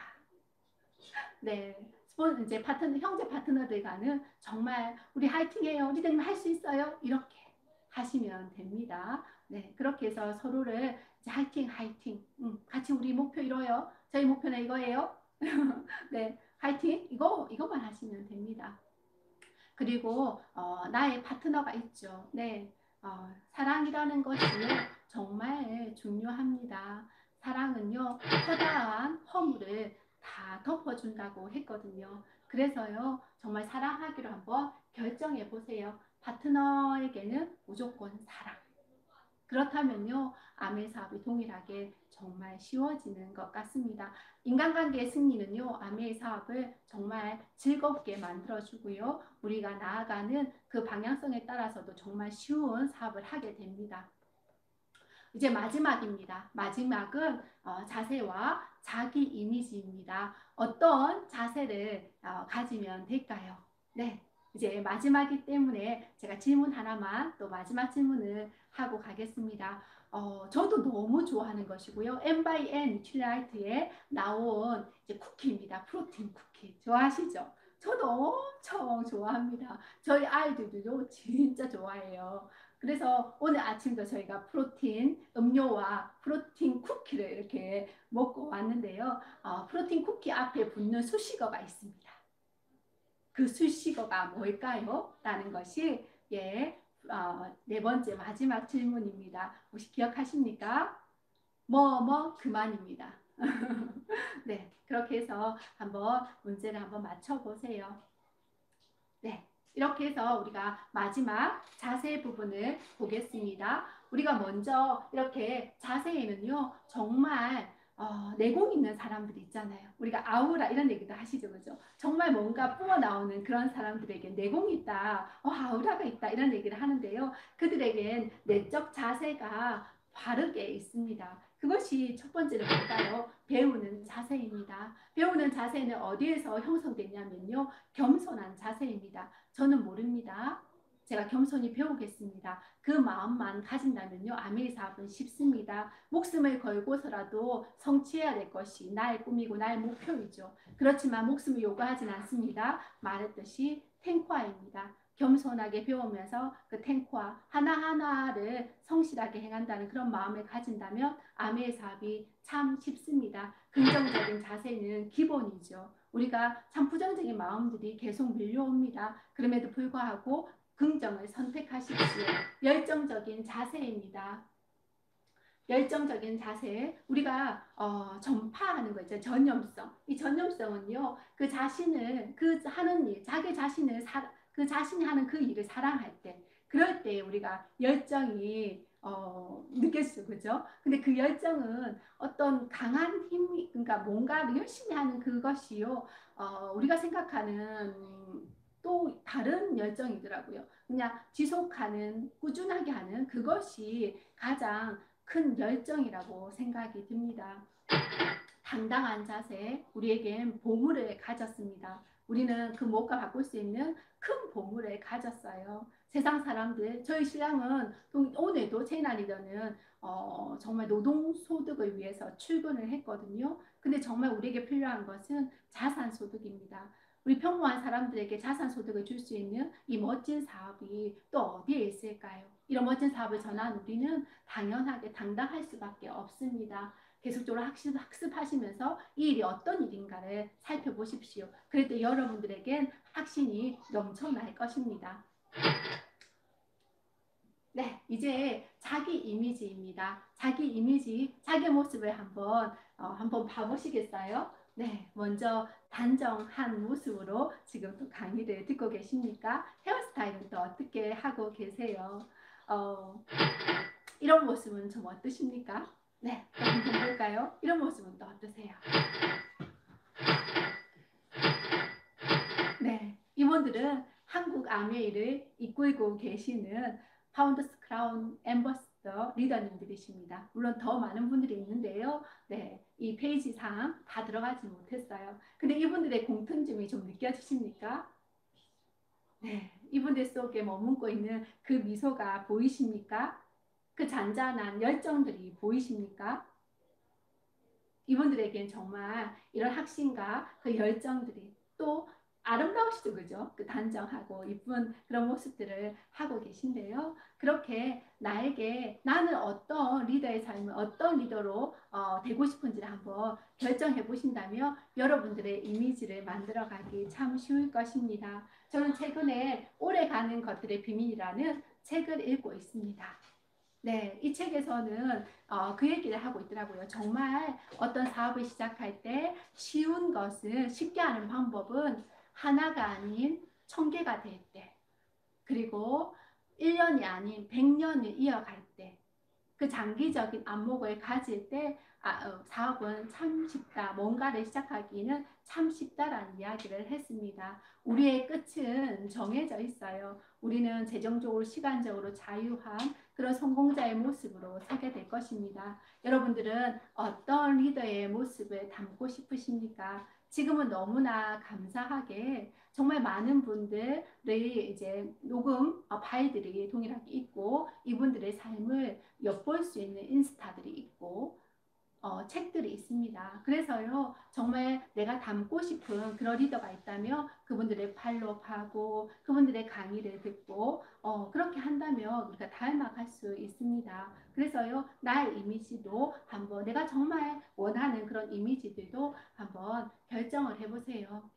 네. 이제 형제 파트너들과는 정말 우리 화이팅해요. 리더님 할 수 있어요. 이렇게 하시면 됩니다. 네. 그렇게 해서 서로를 이제 화이팅. 같이 우리 목표 이뤄요. 저희 목표는 이거예요. 네. 화이팅. 이거만 하시면 됩니다. 그리고 나의 파트너가 있죠. 네. 사랑이라는 것이 정말 중요합니다. 사랑은요, 커다란 허물을 다 덮어준다고 했거든요. 그래서요, 정말 사랑하기로 한번 결정해 보세요. 파트너에게는 무조건 사랑. 그렇다면요, 아메 사업이 동일하게 정말 쉬워지는 것 같습니다. 인간관계의 승리는요, 아메 사업을 정말 즐겁게 만들어주고요, 우리가 나아가는 그 방향성에 따라서도 정말 쉬운 사업을 하게 됩니다. 이제 마지막입니다. 마지막은 자세와 자기 이미지입니다. 어떤 자세를 가지면 될까요? 네. 이제 마지막이기 때문에 제가 질문 하나만 또 마지막 질문을 하고 가겠습니다. 저도 너무 좋아하는 것이고요. M/N 뉴트리라이트에 나온 이제 쿠키입니다. 프로틴 쿠키. 좋아하시죠? 저도 엄청 좋아합니다. 저희 아이들도 진짜 좋아해요. 그래서 오늘 아침도 저희가 프로틴 음료와 프로틴 쿠키를 이렇게 먹고 왔는데요. 프로틴 쿠키 앞에 붙는 수식어가 있습니다. 그 수식어가 뭘까요? 라는 것이 네 번째 마지막 질문입니다. 혹시 기억하십니까? 그만입니다. 네, 그렇게 해서 한번 문제를 한번 맞춰보세요. 네, 이렇게 해서 우리가 마지막 자세 부분을 보겠습니다. 우리가 먼저 이렇게 자세에는요, 정말 내공 있는 사람들이 있잖아요. 우리가 아우라 이런 얘기도 하시죠, 그죠? 정말 뭔가 뿜어 나오는 그런 사람들에게 내공이 있다, 아우라가 있다 이런 얘기를 하는데요. 그들에겐 내적 자세가 바르게 있습니다. 그것이 첫 번째로 뭘까요? 배우는 자세입니다. 배우는 자세는 어디에서 형성되냐면요. 겸손한 자세입니다. 저는 모릅니다. 제가 겸손히 배우겠습니다. 그 마음만 가진다면요. 아메이 사업은 쉽습니다. 목숨을 걸고서라도 성취해야 될 것이 나의 꿈이고 나의 목표이죠. 그렇지만 목숨을 요구하진 않습니다. 말했듯이 탱과입니다. 겸손하게 배우면서 그 탱과 하나하나를 성실하게 행한다는 그런 마음을 가진다면 아메의 사업이 참 쉽습니다. 긍정적인 자세는 기본이죠. 우리가 참 부정적인 마음들이 계속 밀려옵니다. 그럼에도 불구하고 긍정을 선택하십시오. 열정적인 자세입니다. 열정적인 자세, 우리가 전파하는 거 있죠. 전념성. 이 전념성은요, 그 자신을 그 하는 일, 자기 자신을 그 자신이 하는 그 일을 사랑할 때, 그럴 때 우리가 열정이 느꼈죠, 그죠? 근데 그 열정은 어떤 강한 힘이, 그러니까 뭔가 열심히 하는 그것이요, 우리가 생각하는 또 다른 열정이더라고요. 그냥 지속하는, 꾸준하게 하는 그것이 가장 큰 열정이라고 생각이 듭니다. 당당한 자세, 우리에겐 보물을 가졌습니다. 우리는 그 무엇과 바꿀 수 있는 큰 보물을 가졌어요. 세상 사람들, 저희 신랑은 오늘도 체인아 리더는 정말 노동소득을 위해서 출근을 했거든요. 근데 정말 우리에게 필요한 것은 자산소득입니다. 우리 평범한 사람들에게 자산소득을 줄 수 있는 이 멋진 사업이 또 어디에 있을까요? 이런 멋진 사업을 전한 우리는 당연하게 당당할 수밖에 없습니다. 계속적으로 학습하시면서 이 일이 어떤 일인가를 살펴보십시오. 그럴 여러분들에겐 확신이 넘쳐날 것입니다. 네, 이제 자기 이미지입니다. 자기 이미지, 자기 모습을 한번 봐보시겠어요? 네, 먼저 단정한 모습으로 지금 또 강의를 듣고 계십니까? 헤어스타일은 또 어떻게 하고 계세요? 이런 모습은 좀 어떠십니까? 네, 한번 볼까요? 이런 모습은 또 어떠세요? 네, 이분들은 한국 아메이를 이끌고 계시는 파운더스 크라운 앰버스더 리더님들이십니다. 물론 더 많은 분들이 있는데요. 네, 이 페이지상 다 들어가지 못했어요. 근데 이분들의 공통점이 좀 느껴지십니까? 네, 이분들 속에 머문고 있는 그 미소가 보이십니까? 그 잔잔한 열정들이 보이십니까? 이분들에겐 정말 이런 확신과 그 열정들이 또 아름다우시죠, 그죠? 그 단정하고 이쁜 그런 모습들을 하고 계신데요. 그렇게 나에게 나는 어떤 리더의 삶을 어떤 리더로 되고 싶은지를 한번 결정해 보신다면 여러분들의 이미지를 만들어가기 참 쉬울 것입니다. 저는 최근에 오래가는 것들의 비밀이라는 책을 읽고 있습니다. 네, 이 책에서는 그 얘기를 하고 있더라고요. 정말 어떤 사업을 시작할 때 쉬운 것을 쉽게 하는 방법은 하나가 아닌 1000개가 될 때, 그리고 1년이 아닌 100년을 이어갈 때, 그 장기적인 안목을 가질 때 사업은 참 쉽다. 뭔가를 시작하기는 참 쉽다라는 이야기를 했습니다. 우리의 끝은 정해져 있어요. 우리는 재정적으로 시간적으로 자유한 그런 성공자의 모습으로 서게 될 것입니다. 여러분들은 어떤 리더의 모습을 담고 싶으십니까? 지금은 너무나 감사하게 정말 많은 분들의 이제 녹음 파일들이 동일하게 있고 이분들의 삶을 엿볼 수 있는 인스타들이 있고 책들이 있습니다. 그래서요 정말 내가 닮고 싶은 그런 리더가 있다면 그분들의 팔로우하고 그분들의 강의를 듣고 그렇게 한다면 우리가 닮아갈 수 있습니다. 그래서요 나의 이미지도 한번 내가 정말 원하는 그런 이미지들도 한번 결정을 해보세요.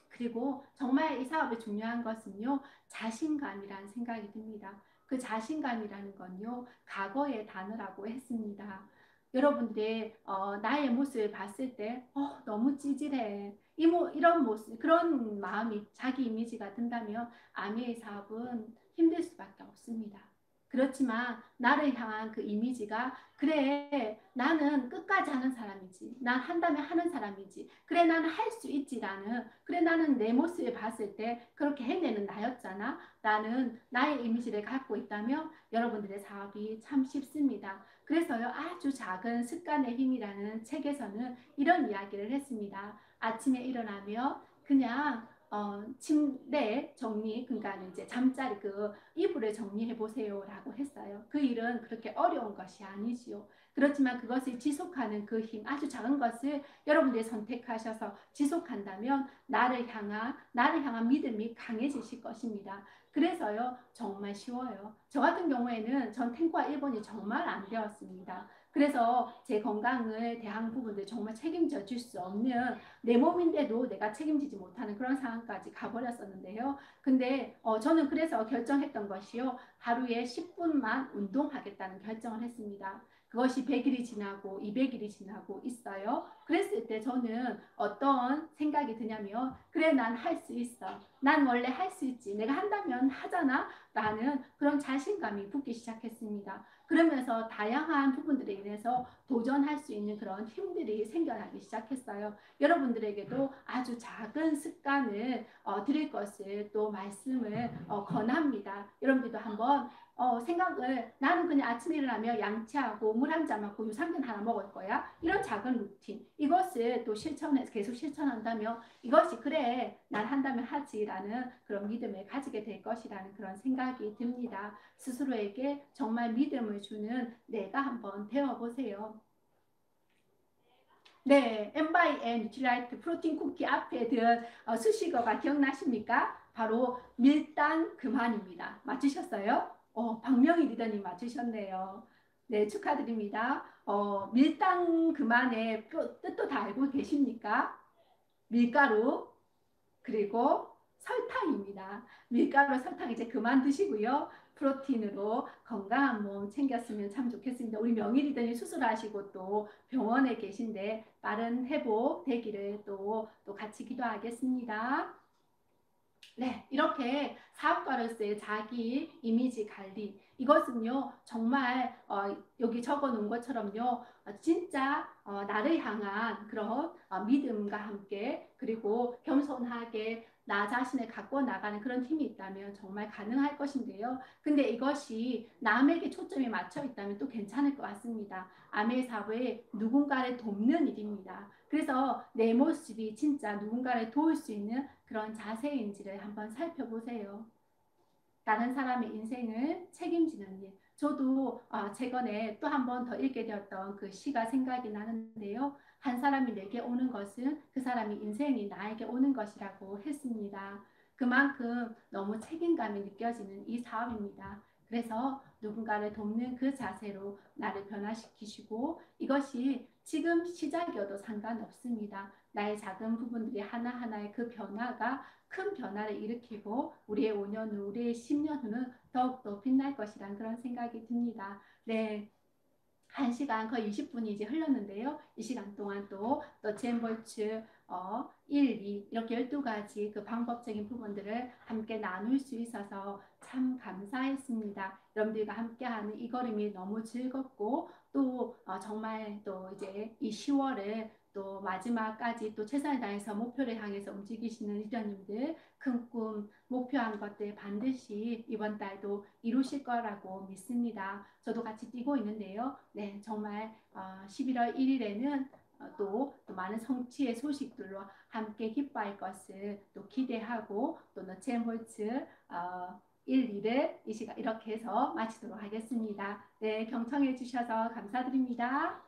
그리고 정말 이 사업의 중요한 것은요 자신감이라는 생각이 듭니다. 그 자신감이라는 건요 과거의 단어라고 했습니다. 여러분들 나의 모습을 봤을 때 너무 찌질해 이런 모습 그런 마음이 자기 이미지가 든다면 아미의 사업은 힘들 수밖에 없습니다. 그렇지만 나를 향한 그 이미지가 그래 나는 끝까지 하는 사람이지 난 한다면 하는 사람이지 그래 나는 할 수 있지라는 그래 나는 내 모습을 봤을 때 그렇게 해내는 나였잖아 나는 나의 이미지를 갖고 있다면 여러분들의 사업이 참 쉽습니다. 그래서요, 아주 작은 습관의 힘이라는 책에서는 이런 이야기를 했습니다. 아침에 일어나며 그냥 침대 정리, 그러니까 이제 잠자리 그 이불을 정리해 보세요라고 했어요. 그 일은 그렇게 어려운 것이 아니지요. 그렇지만 그것을 지속하는 그 힘, 아주 작은 것을 여러분들이 선택하셔서 지속한다면 나를 향한 믿음이 강해지실 것입니다. 그래서요, 정말 쉬워요. 저 같은 경우에는 전 탱고와 1번이 정말 안 되었습니다. 그래서 제 건강을 대한 부분들 정말 책임져 줄 수 없는 내 몸인데도 내가 책임지지 못하는 그런 상황까지 가버렸었는데요. 근데 저는 그래서 결정했던 것이요. 하루에 10분만 운동하겠다는 결정을 했습니다. 그것이 100일이 지나고 200일이 지나고 있어요. 그랬을 때 저는 어떤 생각이 드냐면, 그래, 난 할 수 있어. 난 원래 할 수 있지. 내가 한다면 하잖아. 라는 그런 자신감이 붙기 시작했습니다. 그러면서 다양한 부분들에 인해서 도전할 수 있는 그런 힘들이 생겨나기 시작했어요. 여러분들에게도 아주 작은 습관을 드릴 것을 또 말씀을 권합니다. 여러분들도 한번 생각을, 나는 그냥 아침에 일어나며 양치하고 물 한 잔 마고 유산균 하나 먹을 거야. 이런 작은 루틴, 이것을 또 실천해서 계속 실천한다면 이것이 그래, 난 한다면 하지라는 그런 믿음을 가지게 될 것이라는 그런 생각이 듭니다. 스스로에게 정말 믿음을 주는 내가 한번 되어보세요. 네, M/N 뉴트리라이트 프로틴 쿠키 앞에 든 수식어가 기억나십니까? 바로 밀당 그만입니다. 맞추셨어요? 박명희 리더님 맞추셨네요. 네, 축하드립니다. 밀당 그만의 뜻도 다 알고 계십니까? 밀가루, 그리고 설탕입니다. 밀가루, 설탕 이제 그만 드시고요. 프로틴으로 건강한 몸 챙겼으면 참 좋겠습니다. 우리 명희 리더님 수술하시고 또 병원에 계신데 빠른 회복 되기를 또 같이 기도하겠습니다. 네, 이렇게 사업가로서의 자기 이미지 관리, 이것은요 정말 여기 적어 놓은 것처럼요 진짜 나를 향한 그런 믿음과 함께, 그리고 겸손하게 나 자신을 갖고 나가는 그런 힘이 있다면 정말 가능할 것인데요. 근데 이것이 남에게 초점이 맞춰 있다면 또 괜찮을 것 같습니다. 아메 사회에 누군가를 돕는 일입니다. 그래서 내 모습이 진짜 누군가를 도울 수 있는 그런 자세인지를 한번 살펴보세요. 다른 사람의 인생을 책임지는 일. 저도 최근에 또 한 번 더 읽게 되었던 그 시가 생각이 나는데요. 한 사람이 내게 오는 것은 그 사람이 인생이 나에게 오는 것이라고 했습니다. 그만큼 너무 책임감이 느껴지는 이 사업입니다. 그래서 누군가를 돕는 그 자세로 나를 변화시키시고, 이것이 지금 시작이어도 상관없습니다. 나의 작은 부분들이 하나하나의 그 변화가 큰 변화를 일으키고 우리의 5년 후, 우리의 10년 후는 더욱더 빛날 것이란 그런 생각이 듭니다. 네. 1시간 거의 20분이 이제 흘렀는데요. 이 시간 동안 또 젠볼츠 1, 2 이렇게 12가지 그 방법적인 부분들을 함께 나눌 수 있어서 참 감사했습니다. 여러분들과 함께하는 이 걸음이 너무 즐겁고 또 정말 또 이제 이 10월을 또 마지막까지 또 최선을 다해서 목표를 향해서 움직이시는 리더님들, 큰 꿈, 목표한 것들 반드시 이번 달도 이루실 거라고 믿습니다. 저도 같이 뛰고 있는데요. 네, 정말 11월 1일에는 또 많은 성취의 소식들로 함께 기뻐할 것을 또 기대하고, 또 너체홀츠 1, 2를 이 시간 이렇게 해서 마치도록 하겠습니다. 네, 경청해 주셔서 감사드립니다.